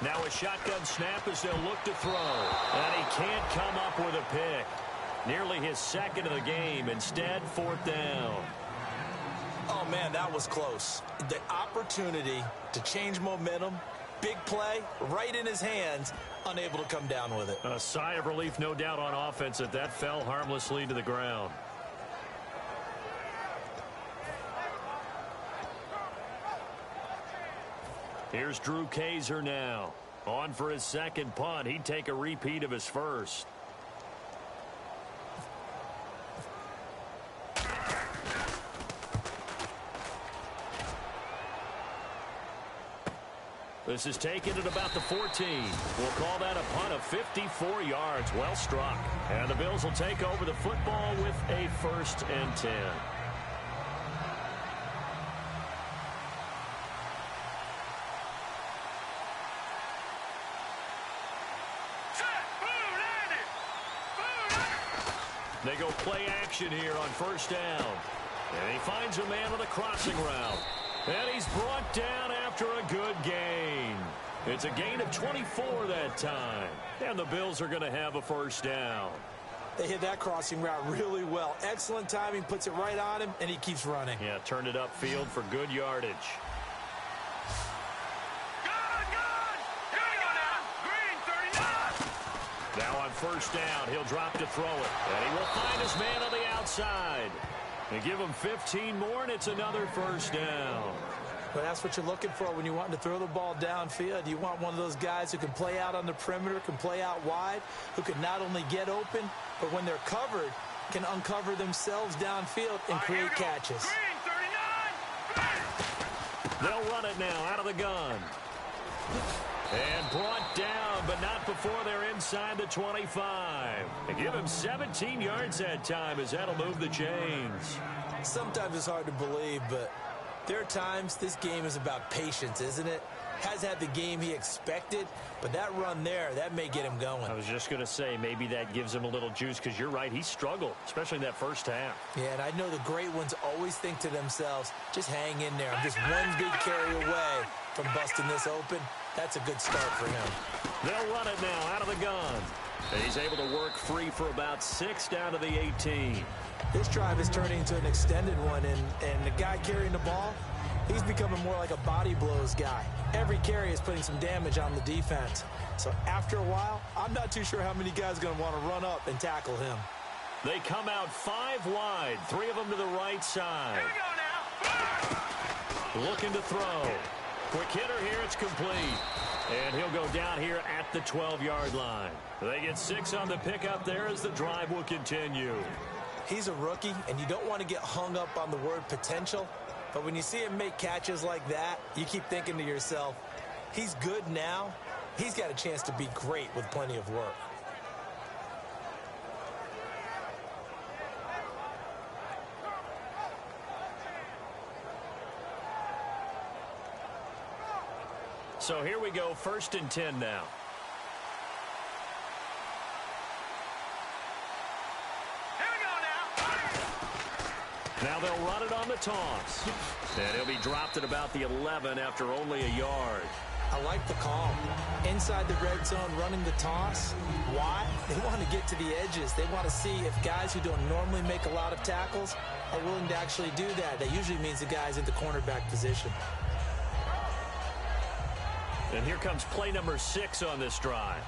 Now a shotgun snap as they'll look to throw. And he can't come up with a pick. Nearly his 2nd of the game. Instead, 4th down. Oh, man, that was close. The opportunity to change momentum, big play, right in his hands, unable to come down with it. A sigh of relief, no doubt, on offense that fell harmlessly to the ground. Here's Drew Kaiser now. On for his 2nd punt. He'd take a repeat of his 1st. This is taken at about the 14. We'll call that a punt of 54 yards. Well struck. And the Bills will take over the football with a 1st and 10. They go play action here on 1st down. And he finds a man on the crossing route. And he's brought down after a good gain. It's a gain of 24 that time. And the Bills are going to have a 1st down. They hit that crossing route really well. Excellent timing, puts it right on him, and he keeps running. Yeah, turned it upfield for good yardage. Now on 1st down, he'll drop to throw it. And he will find his man on the outside. They give him 15 more, and it's another 1st down. But that's what you're looking for when you want to throw the ball downfield. You want one of those guys who can play out on the perimeter, can play out wide, who can not only get open, but when they're covered, can uncover themselves downfield and create catches. They'll run it now out of the gun. And brought down, but not before they're inside the 25. They give him 17 yards that time as that'll move the chains. Sometimes it's hard to believe, but there are times this game is about patience, isn't it? Has had the game he expected, but that run there, that may get him going. I was just going to say, maybe that gives him a little juice, because you're right, he struggled, especially in that 1st half. Yeah, and I know the great ones always think to themselves, just hang in there. I'm just one big carry away from busting this open. That's a good start for him. They'll run it now out of the gun. And he's able to work free for about 6 down to the 18. This drive is turning into an extended one, and the guy carrying the ball, he's becoming more like a body blows guy. Every carry is putting some damage on the defense. So after a while, I'm not too sure how many guys are going to want to run up and tackle him. They come out 5 wide, 3 of them to the right side. Here we go now. Looking to throw. Quick hitter here, it's complete. And he'll go down here at the 12-yard line. They get 6 on the pickup there as the drive will continue. He's a rookie, and you don't want to get hung up on the word potential. But when you see him make catches like that, you keep thinking to yourself, he's good now. He's got a chance to be great with plenty of work. So here we go, 1st and 10 now. Here we go now. Now they'll run it on the toss. And he'll be dropped at about the 11 after only a yard. I like the call. Inside the red zone, running the toss. Why? They want to get to the edges. They want to see if guys who don't normally make a lot of tackles are willing to actually do that. That usually means the guy's in the cornerback position. And here comes play number 6 on this drive.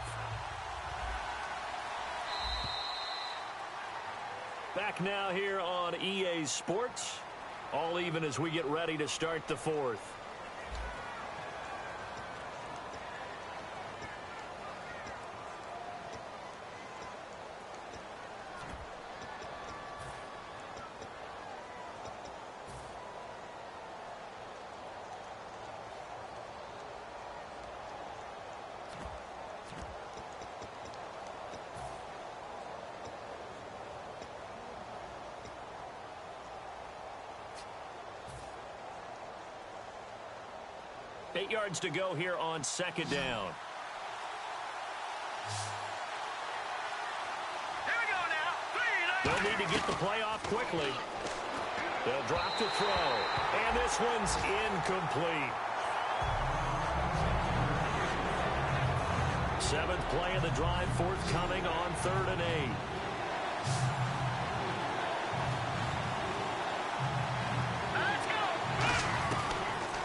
Back now here on EA Sports. All even as we get ready to start the 4th. Eight yards to go here on 2nd down. Here we go now. 3. They'll need to get the play off quickly. They'll drop to throw. And this one's incomplete. 7th play of the drive, forthcoming on 3rd and 8.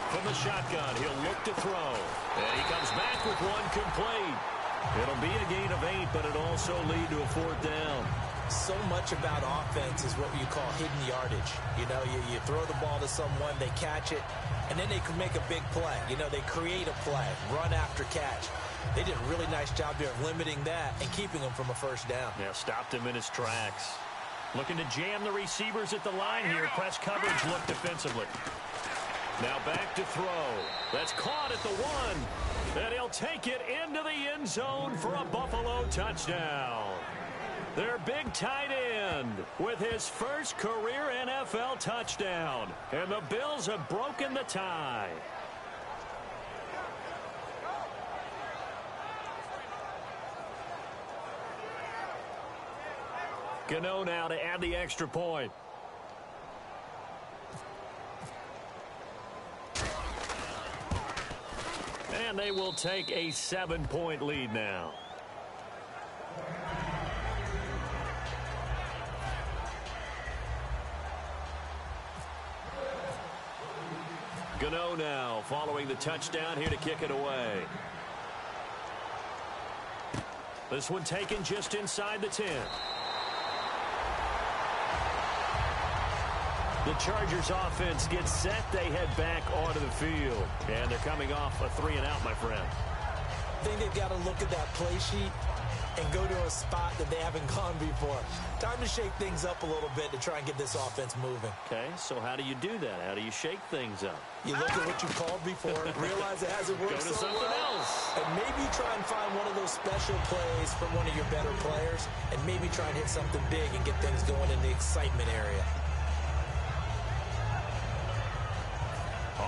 From the shotgun, he'll look to throw. And he comes back with one complete. It'll be a gain of 8, but it'll also lead to a 4th down. So much about offense is what you call hidden yardage. You know, you throw the ball to someone, they catch it, and then they can make a big play. You know, they create a play, run after catch. They did a really nice job there of limiting that and keeping him from a 1st down. Yeah, stopped him in his tracks. Looking to jam the receivers at the line here. Press coverage look defensively. Now back to throw. That's caught at the 1. And he'll take it into the end zone for a Buffalo touchdown. Their big tight end with his first career NFL touchdown. And the Bills have broken the tie. Gano now to add the extra point. And they will take a 7-point lead now. Gano now following the touchdown here to kick it away. This one taken just inside the 10. The Chargers offense gets set. They head back onto the field. And they're coming off a 3-and-out, my friend. I think they've got to look at that play sheet and go to a spot that they haven't gone before. Time to shake things up a little bit to try and get this offense moving. Okay, so how do you do that? How do you shake things up? You look at what you called before, realize it hasn't worked Go to so something well, else. and maybe try and find one of those special plays from one of your better players, and maybe try and hit something big and get things going in the excitement area.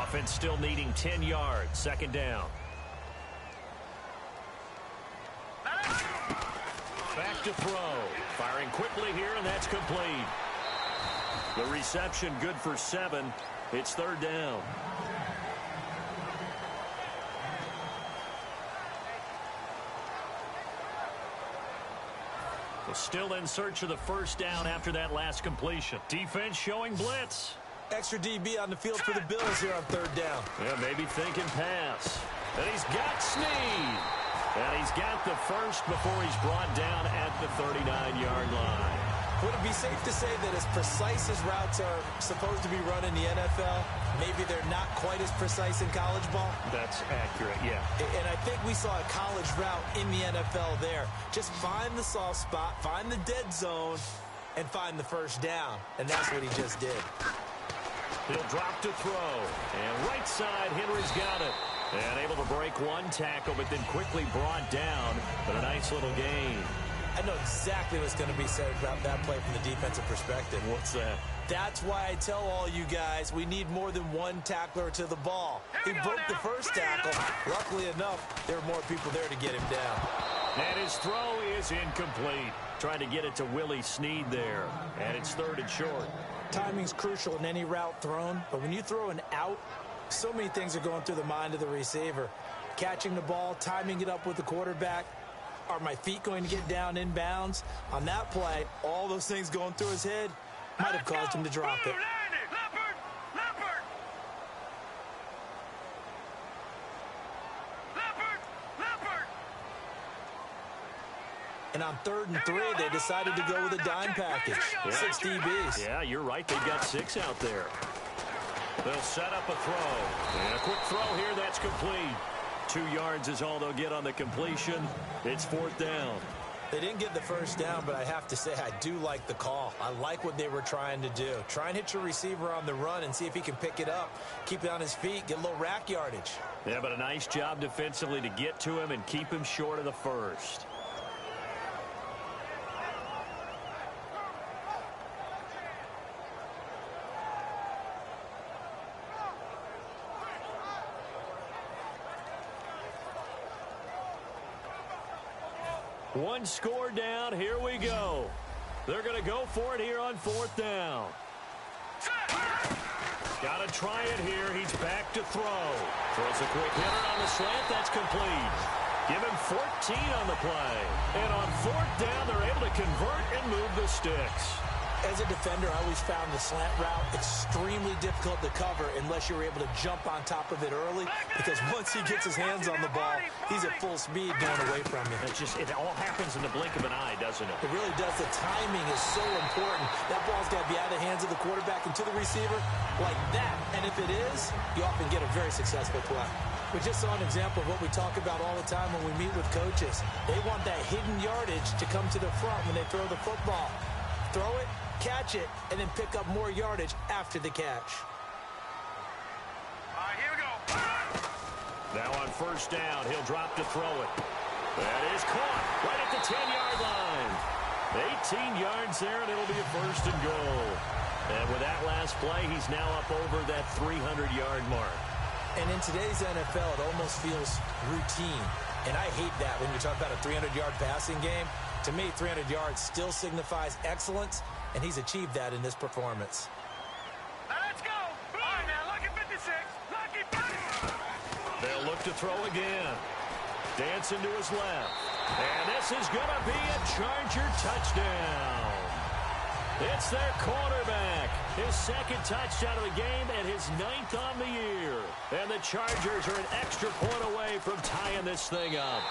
Offense still needing 10 yards. 2nd down. Back to throw. Firing quickly here, and that's complete. The reception good for 7. It's 3rd down. Well, still in search of the first down after that last completion. Defense showing blitz. Extra DB on the field for the Bills here on third down. Yeah, maybe thinking pass. And he's got Snead. And he's got the first before he's brought down at the 39-yard line. Would it be safe to say that as precise as routes are supposed to be run in the NFL, maybe they're not quite as precise in college ball? That's accurate, yeah. And I think we saw a college route in the NFL there. Just find the soft spot, find the dead zone, and find the first down. And that's what he just did. He'll drop to throw. And right side, Henry's got it. And able to break one tackle, but then quickly brought down. But a nice little gain. I know exactly what's going to be said about that play from the defensive perspective. What's that? That's why I tell all you guys we need more than one tackler to the ball. He broke the first tackle. Luckily enough, there were more people there to get him down. And his throw is incomplete. Trying to get it to Willie Snead there. And it's 3rd and short. Timing's crucial in any route thrown, but when you throw an out, so many things are going through the mind of the receiver. Catching the ball, timing it up with the quarterback. Are my feet going to get down in bounds? On that play, all those things going through his head might have caused him to drop it. And on 3rd and 3, they decided to go with a dime package. 6 DBs. Yeah, you're right. They've got 6 out there. They'll set up a throw. And a quick throw here. That's complete. 2 yards is all they'll get on the completion. It's 4th down. They didn't get the first down, but I have to say I do like the call. I like what they were trying to do. Try and hit your receiver on the run and see if he can pick it up. Keep it on his feet, get a little rack yardage. Yeah, but a nice job defensively to get to him and keep him short of the first. One score down. Here we go. They're going to go for it here on 4th down. Got to try it here. He's back to throw. Throws a quick hitter on the slant. That's complete. Give him 14 on the play. And on 4th down, they're able to convert and move the sticks. As a defender, I always found the slant route extremely difficult to cover unless you're able to jump on top of it early, because once he gets his hands on the ball, he's at full speed going away from you. It all happens in the blink of an eye, doesn't it? It really does. The timing is so important. That ball's got to be out of the hands of the quarterback and to the receiver like that. And if it is, you often get a very successful play. We just saw an example of what we talk about all the time when we meet with coaches. They want that hidden yardage to come to the front when they throw the football. Throw it, catch it, and then pick up more yardage after the catch. All right, here we go. Now on 1st down, he'll drop to throw it. That is caught right at the 10-yard line. 18 yards there, and it'll be a 1st and goal. And with that last play, he's now up over that 300-yard mark. And in today's NFL, it almost feels routine. And I hate that when you talk about a 300-yard passing game. To me, 300 yards still signifies excellence, and he's achieved that in this performance. Now let's go. All right, now, lucky 56. Lucky 56. They'll look to throw again. Dancing to his left. And this is going to be a Charger touchdown. It's their quarterback. His 2nd touchdown of the game and his 9th on the year. And the Chargers are an extra point away from tying this thing up.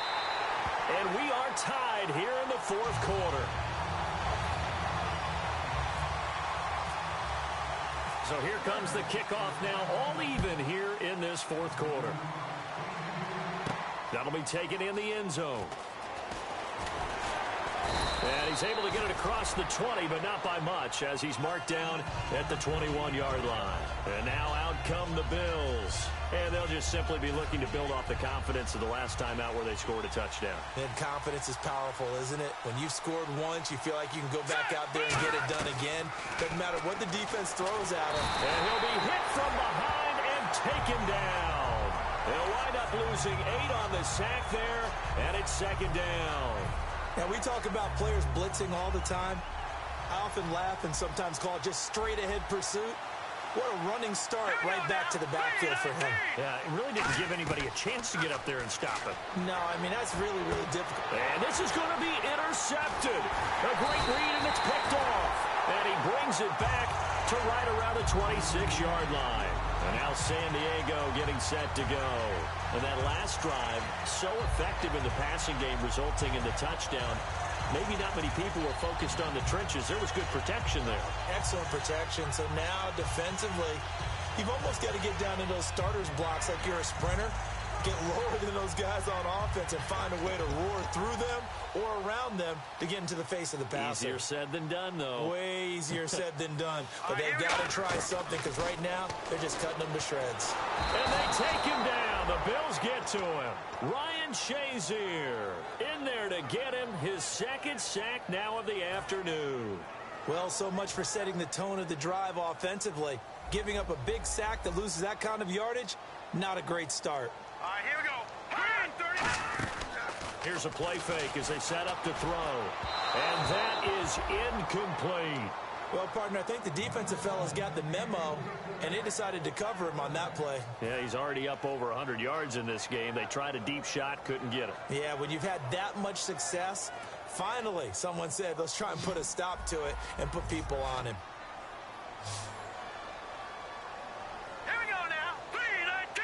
And we are tied here in the 4th quarter. So here comes the kickoff now, all even here in this 4th quarter. That'll be taken in the end zone. And he's able to get it across the 20, but not by much, as he's marked down at the 21-yard line. And now out come the Bills. And they'll just simply be looking to build off the confidence of the last time out where they scored a touchdown. And confidence is powerful, isn't it? When you've scored once, you feel like you can go back out there and get it done again. Doesn't matter what the defense throws at him. And he'll be hit from behind and taken down. They'll wind up losing 8 on the sack there, and it's 2nd down. Now, we talk about players blitzing all the time. I often laugh and sometimes call it just straight-ahead pursuit. What a running start right back to the backfield for him. Yeah, it really didn't give anybody a chance to get up there and stop him. No, I mean, that's really, really difficult. And this is going to be intercepted. A great read, and it's picked off. And he brings it back to right around the 26-yard line. And now San Diego getting set to go. And that last drive, so effective in the passing game, resulting in the touchdown. Maybe not many people were focused on the trenches. There was good protection there. Excellent protection. So now, defensively, you've almost got to get down in those starters blocks like you're a sprinter. Get lower than those guys on offense and find a way to roar through them or around them to get into the face of the passer. Easier said than done, though. Way easier said than done. But they've got to try something because right now they're just cutting them to shreds. And they take him down. The Bills get to him. Ryan Shazier in there to get him his second sack now of the afternoon. Well, so much for setting the tone of the drive offensively. Giving up a big sack that loses that kind of yardage, not a great start. All right, here we go. 30. Here's a play fake as they set up to throw. And that is incomplete. Well, partner, I think the defensive fellas got the memo, and they decided to cover him on that play. Yeah, he's already up over 100 yards in this game. They tried a deep shot, couldn't get him. Yeah, when you've had that much success, finally, someone said, let's try and put a stop to it and put people on him. Here we go now. 3-19.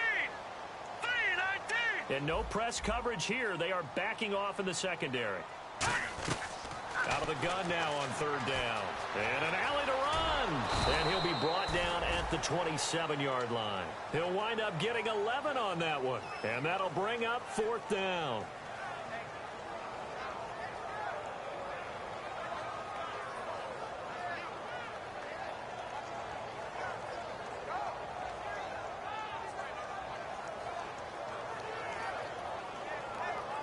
3-19. And no press coverage here. They are backing off in the secondary. Out of the gun now on third down. And an alley to run. And he'll be brought down at the 27-yard line. He'll wind up getting 11 on that one. And that'll bring up fourth down.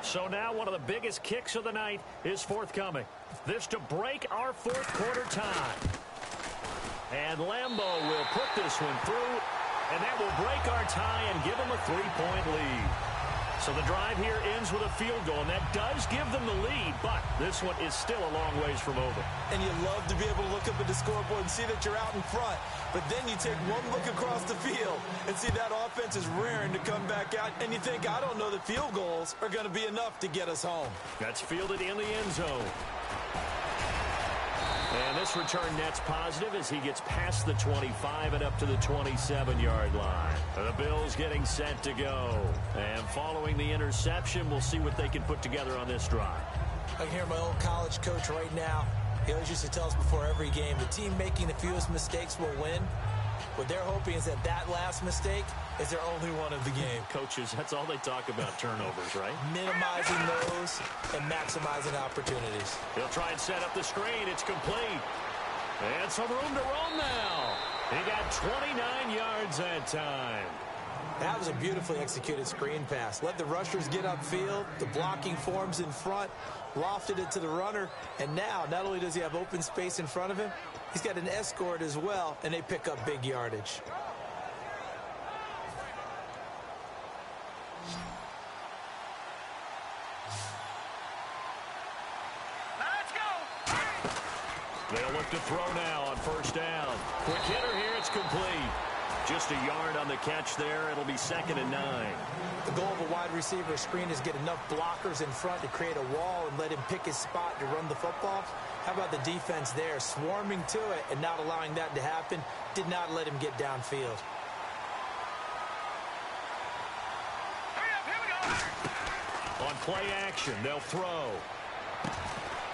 So now one of the biggest kicks of the night is forthcoming. This to break our fourth quarter tie. And Lambeau will put this one through, and that will break our tie and give them a 3-point lead. So the drive here ends with a field goal, and that does give them the lead, but this one is still a long ways from over. And you love to be able to look up at the scoreboard and see that you're out in front. But then you take one look across the field and see that offense is rearing to come back out, and you think, I don't know that field goals are going to be enough to get us home. That's fielded in the end zone. And this return net's positive as he gets past the 25 and up to the 27-yard line. The Bills getting set to go. And following the interception, we'll see what they can put together on this drive. I can hear my old college coach right now. He always used to tell us before every game, the team making the fewest mistakes will win. What they're hoping is that last mistake is their only one of the game. Coaches, that's all they talk about, turnovers, right? Minimizing those and maximizing opportunities. He'll try and set up the screen. It's complete. And some room to roam now. He got 29 yards that time. That was a beautifully executed screen pass. Let the rushers get upfield. The blocking forms in front. Lofted it to the runner. And now, not only does he have open space in front of him, he's got an escort as well, and they pick up big yardage. Let's go. They'll look to throw now on first down. Quick hitter here. It's complete. Just a yard on the catch there. It'll be 2nd and 9. The goal of a wide receiver screen is get enough blockers in front to create a wall and let him pick his spot to run the football. How about the defense there, swarming to it and not allowing that to happen? Did not let him get downfield. Hurry up, here we go. On play action, they'll throw.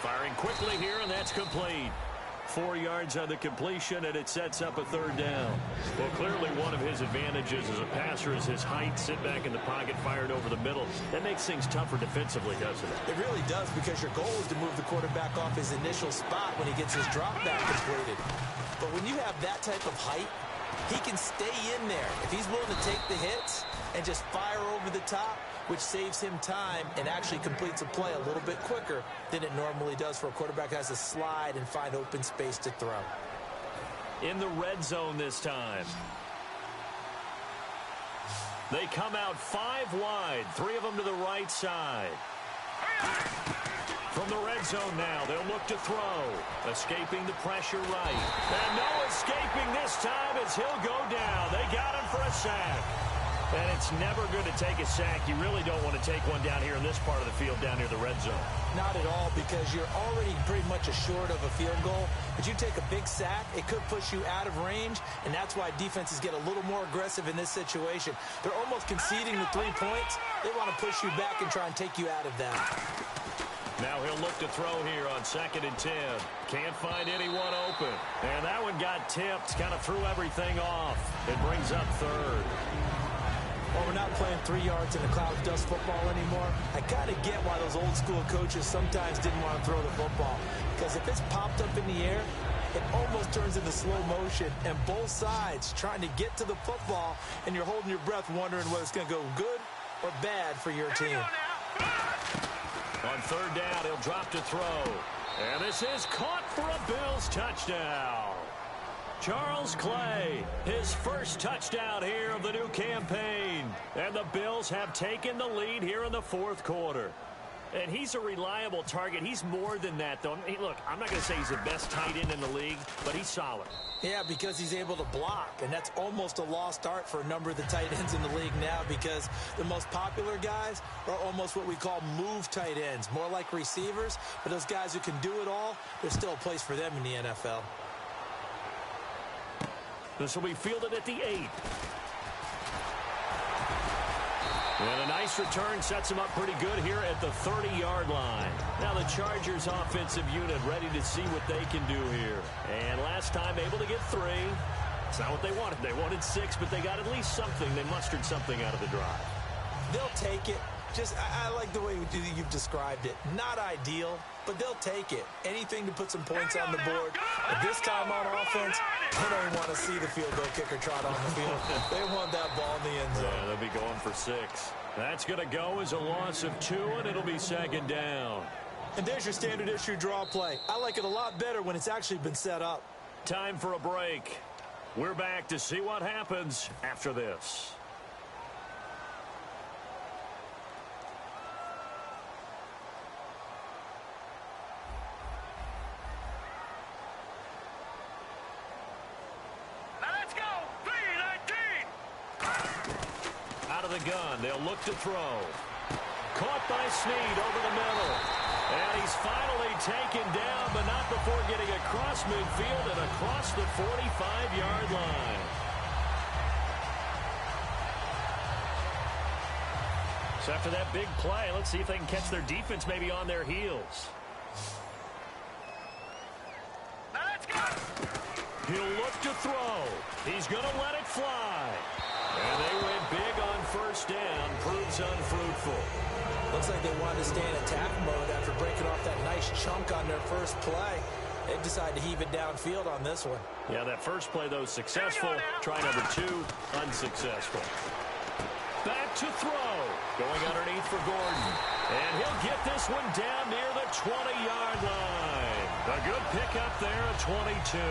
Firing quickly here, and that's complete. 4 yards on the completion, and it sets up a third down. Well, clearly one of his advantages as a passer is his height. Sit back in the pocket, fired over the middle. That makes things tougher defensively, doesn't it? It really does, because your goal is to move the quarterback off his initial spot when he gets his drop back completed. But when you have that type of height, he can stay in there. If he's willing to take the hits and just fire over the top, which saves him time and actually completes a play a little bit quicker than it normally does for a quarterback that has to slide and find open space to throw. In the red zone this time. They come out 5 wide, 3 of them to the right side. From the red red zone now. They'll look to throw. Escaping the pressure right. And no escaping this time as he'll go down. They got him for a sack. And it's never good to take a sack. You really don't want to take one down here in this part of the field down near the red zone. Not at all, because you're already pretty much assured of a field goal. But you take a big sack, it could push you out of range, and that's why defenses get a little more aggressive in this situation. They're almost conceding the 3 points. They want to push you back and try and take you out of that. Now he'll look to throw here on 2nd and 10. Can't find anyone open. And that one got tipped, kind of threw everything off. It brings up 3rd. Well, we're not playing 3 yards in a cloud of dust football anymore. I kind of get why those old school coaches sometimes didn't want to throw the football. Because if it's popped up in the air, it almost turns into slow motion. And both sides trying to get to the football, and you're holding your breath wondering whether it's going to go good or bad for your team. On 3rd down, he'll drop to throw. And this is caught for a Bills touchdown. Charles Clay, his first touchdown here of the new campaign. And the Bills have taken the lead here in the 4th quarter. And he's a reliable target. He's more than that, though. Hey, look, I'm not going to say he's the best tight end in the league, but he's solid. Yeah, because he's able to block, and that's almost a lost art for a number of the tight ends in the league now, because the most popular guys are almost what we call move tight ends, more like receivers. But those guys who can do it all, there's still a place for them in the NFL. This will be fielded at the 8. And a nice return sets him up pretty good here at the 30-yard line. Now the Chargers offensive unit ready to see what they can do here. And last time able to get 3. It's not what they wanted. They wanted 6, but they got at least something. They mustered something out of the drive. They'll take it. I like the way you've described it. Not ideal, but they'll take it. Anything to put some points on the board. But this time on offense, they don't want to see the field goal kicker trot on the field. They want that ball in the end zone. Yeah, they'll be going for 6. That's going to go as a loss of 2, and it'll be 2nd down. And there's your standard issue draw play. I like it a lot better when it's actually been set up. Time for a break. We're back to see what happens after this. Out of the gun, they'll look to throw. Caught by Snead over the middle. And he's finally taken down, but not before getting across midfield and across the 45-yard line. So after that big play, let's see if they can catch their defense maybe on their heels. He'll look to throw. He's going to let it fly. And they went big on 1st down. Proves unfruitful. Looks like they wanted to stay in attack mode after breaking off that nice chunk on their first play. They decided to heave it downfield on this one. Yeah, that first play, though, successful. Try number 2, unsuccessful. Back to throw. Going underneath for Gordon. And he'll get this one down near the 20-yard line. A good pickup there at 22.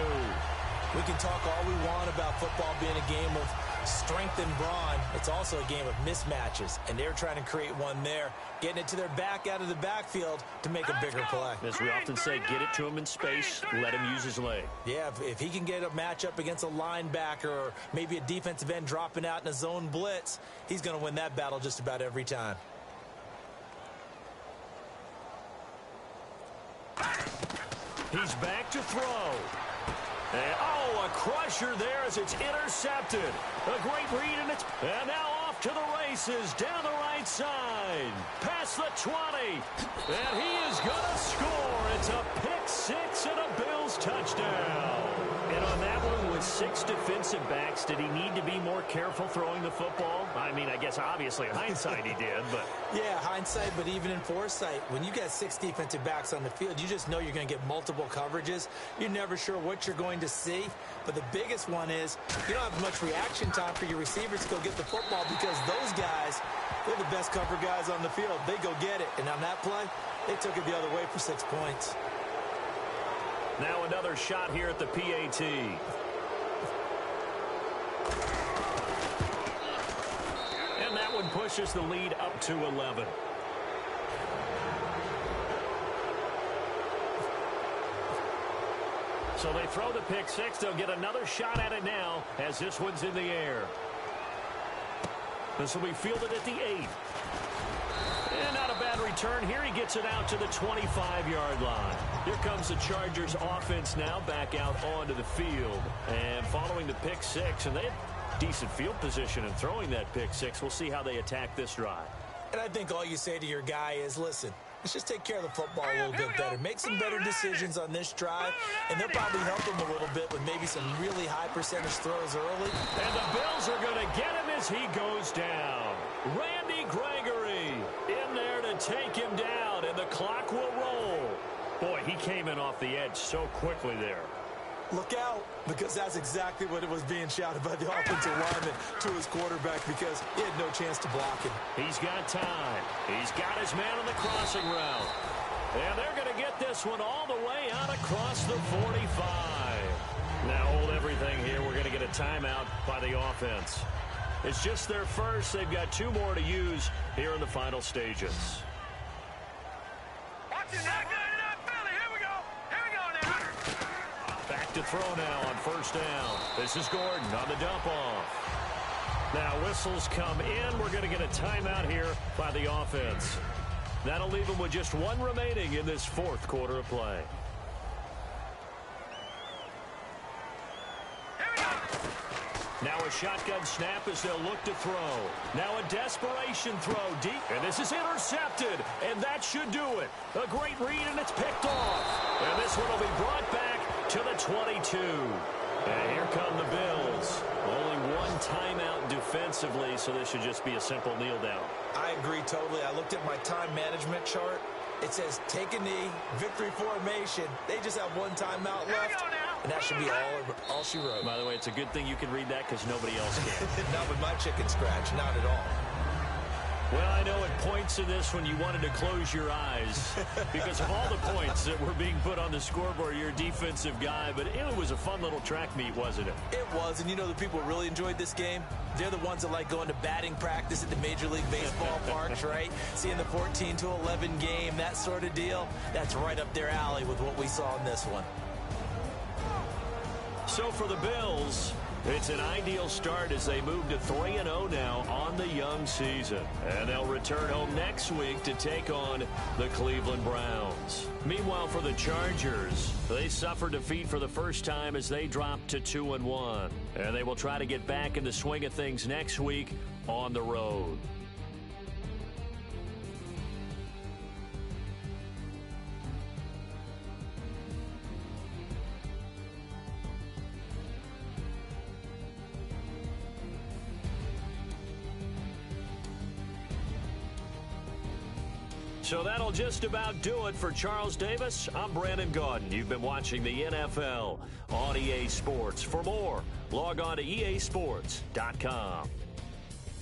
We can talk all we want about football being a game of strength and brawn. It's also a game of mismatches, and they're trying to create one there, getting it to their back out of the backfield to make a bigger play. As we often say, get it to him in space, let him use his leg. Yeah, if he can get a matchup against a linebacker or maybe a defensive end dropping out in a zone blitz, he's going to win that battle just about every time. He's back to throw. And, oh, a crusher there as it's intercepted. A great read, and now off to the races down the right side. Past the 20. And he is going to score. It's a pick-6 and a Bills touchdown. And on that one with 6 defensive backs, did he need to be more careful throwing the football? I mean, I guess obviously in hindsight he did, but... Yeah, hindsight, but even in foresight, when you got 6 defensive backs on the field, you just know you're going to get multiple coverages. You're never sure what you're going to see. But the biggest one is you don't have much reaction time for your receivers to go get the football because those guys, they're the best cover guys on the field. They go get it. And on that play, they took it the other way for 6 points. Now another shot here at the PAT. And that one pushes the lead up to 11. So they throw the pick six. They'll get another shot at it now as this one's in the air. This will be fielded at the 8. And not a bad return here. He gets it out to the 25-yard line. Here comes the Chargers offense now back out onto the field. And following the pick six, and they had decent field position in throwing that pick six. We'll see how they attack this drive. And I think all you say to your guy is, listen, let's just take care of the football a little bit better. Make some better decisions on this drive, and they'll probably help him a little bit with maybe some really high percentage throws early. And the Bills are going to get him as he goes down. Randy Gregory in there to take him down, and the clock will roll. Boy, he came in off the edge so quickly there. Look out, because that's exactly what it was being shouted by the offensive lineman to his quarterback, because he had no chance to block him. He's got time. He's got his man on the crossing route. And they're going to get this one all the way out across the 45. Now hold everything here. We're going to get a timeout by the offense. It's just their first. They've got 2 more to use here in the final stages. Watch it now. Here we go. Here we go now. Back to throw now on first down. This is Gordon on the dump off. Now whistles come in. We're going to get a timeout here by the offense. That'll leave them with just 1 remaining in this 4th quarter of play. Now a shotgun snap as they'll look to throw. Now a desperation throw deep. And this is intercepted. And that should do it. A great read, and it's picked off. And this one will be brought back to the 22. And here come the Bills. Only 1 timeout defensively, so this should just be a simple kneel down. I agree totally. I looked at my time management chart. It says take a knee, victory formation. They just have 1 timeout left. And that should be all she wrote. By the way, it's a good thing you can read that because nobody else can. Not with my chicken scratch. Not at all. Well, I know at points in this when you wanted to close your eyes because of all the points that were being put on the scoreboard. You're a defensive guy, but it was a fun little track meet, wasn't it? It was, and you know the people who really enjoyed this game? They're the ones that like going to batting practice at the Major League Baseball parks, right? Seeing the 14-11 game, that sort of deal. That's right up their alley with what we saw in this one. So for the Bills, it's an ideal start as they move to 3-0 now on the young season. And they'll return home next week to take on the Cleveland Browns. Meanwhile, for the Chargers, they suffered defeat for the first time as they dropped to 2-1. And they will try to get back in the swing of things next week on the road. So that'll just about do it for Charles Davis. I'm Brandon Gaudin. You've been watching the NFL on EA Sports. For more, log on to easports.com.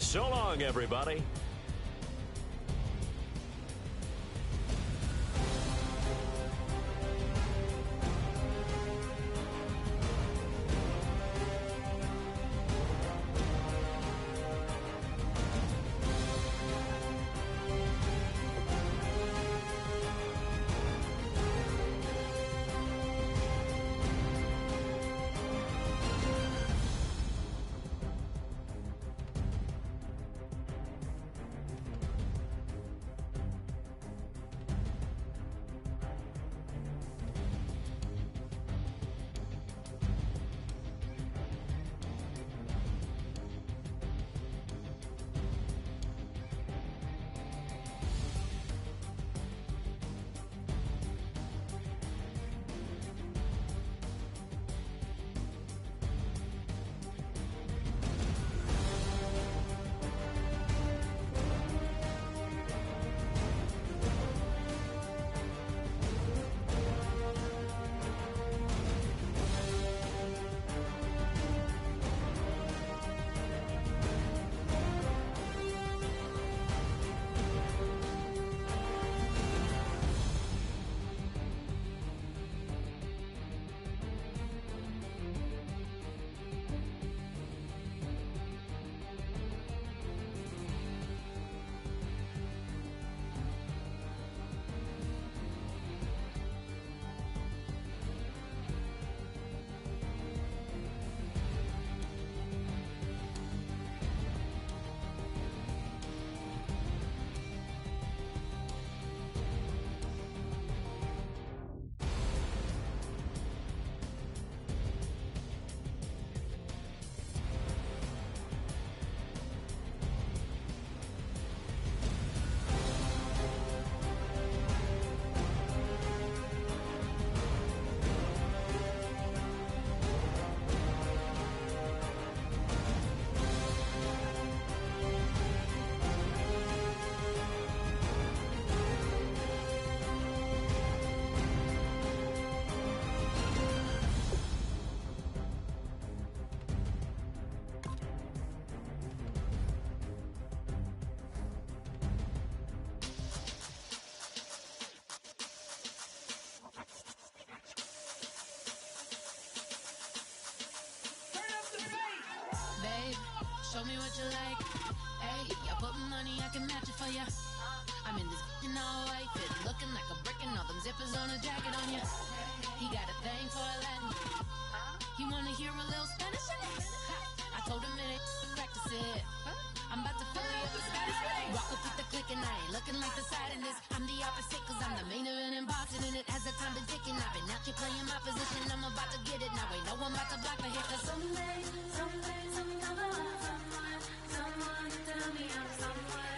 So long, everybody. show me what you like. Hey, I put money, I can match it for ya. I'm in this in all white fit, looking like a brick and all them zippers on a jacket on ya. He got a thing for a Latin. He wanna hear a little Spanish in it. I told him it ain't practice it. I'm about to fill you up with Spanish. Walk up with the click and I ain't looking like the side in this. I'm the opposite cause I'm the main event and boxing in it. As the time been ticking, I've been out here playing my position. I'm about to get it now. Ain't no one about to block the hit. Cause someday, something come along. Someone to tell me I'm somewhere,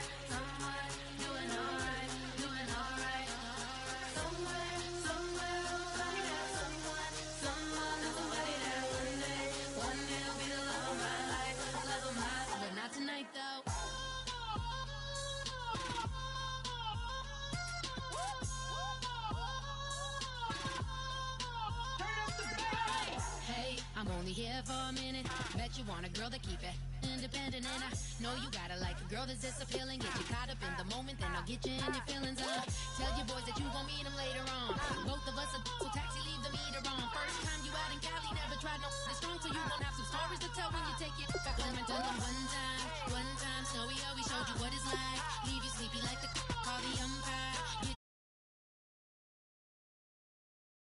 doing alright. Somewhere, somebody there, someone, somebody there. One day will be the love of my life, but not tonight though. Hey, I'm only here for a minute. Bet you want a girl to keep it independent, and I know you gotta like a girl that's this appealing. Get you caught up in the moment, then I'll get you in your feelings. Tell your boys that you gon' meet them later on. Both of us are so taxi, leave the meter on. First time you out in Cali, never tried no strong, so you gon' have some stories to tell when you take it back home and tell them one time, Snowy always showed you what it's like. Leave you sleepy like the call the umpire.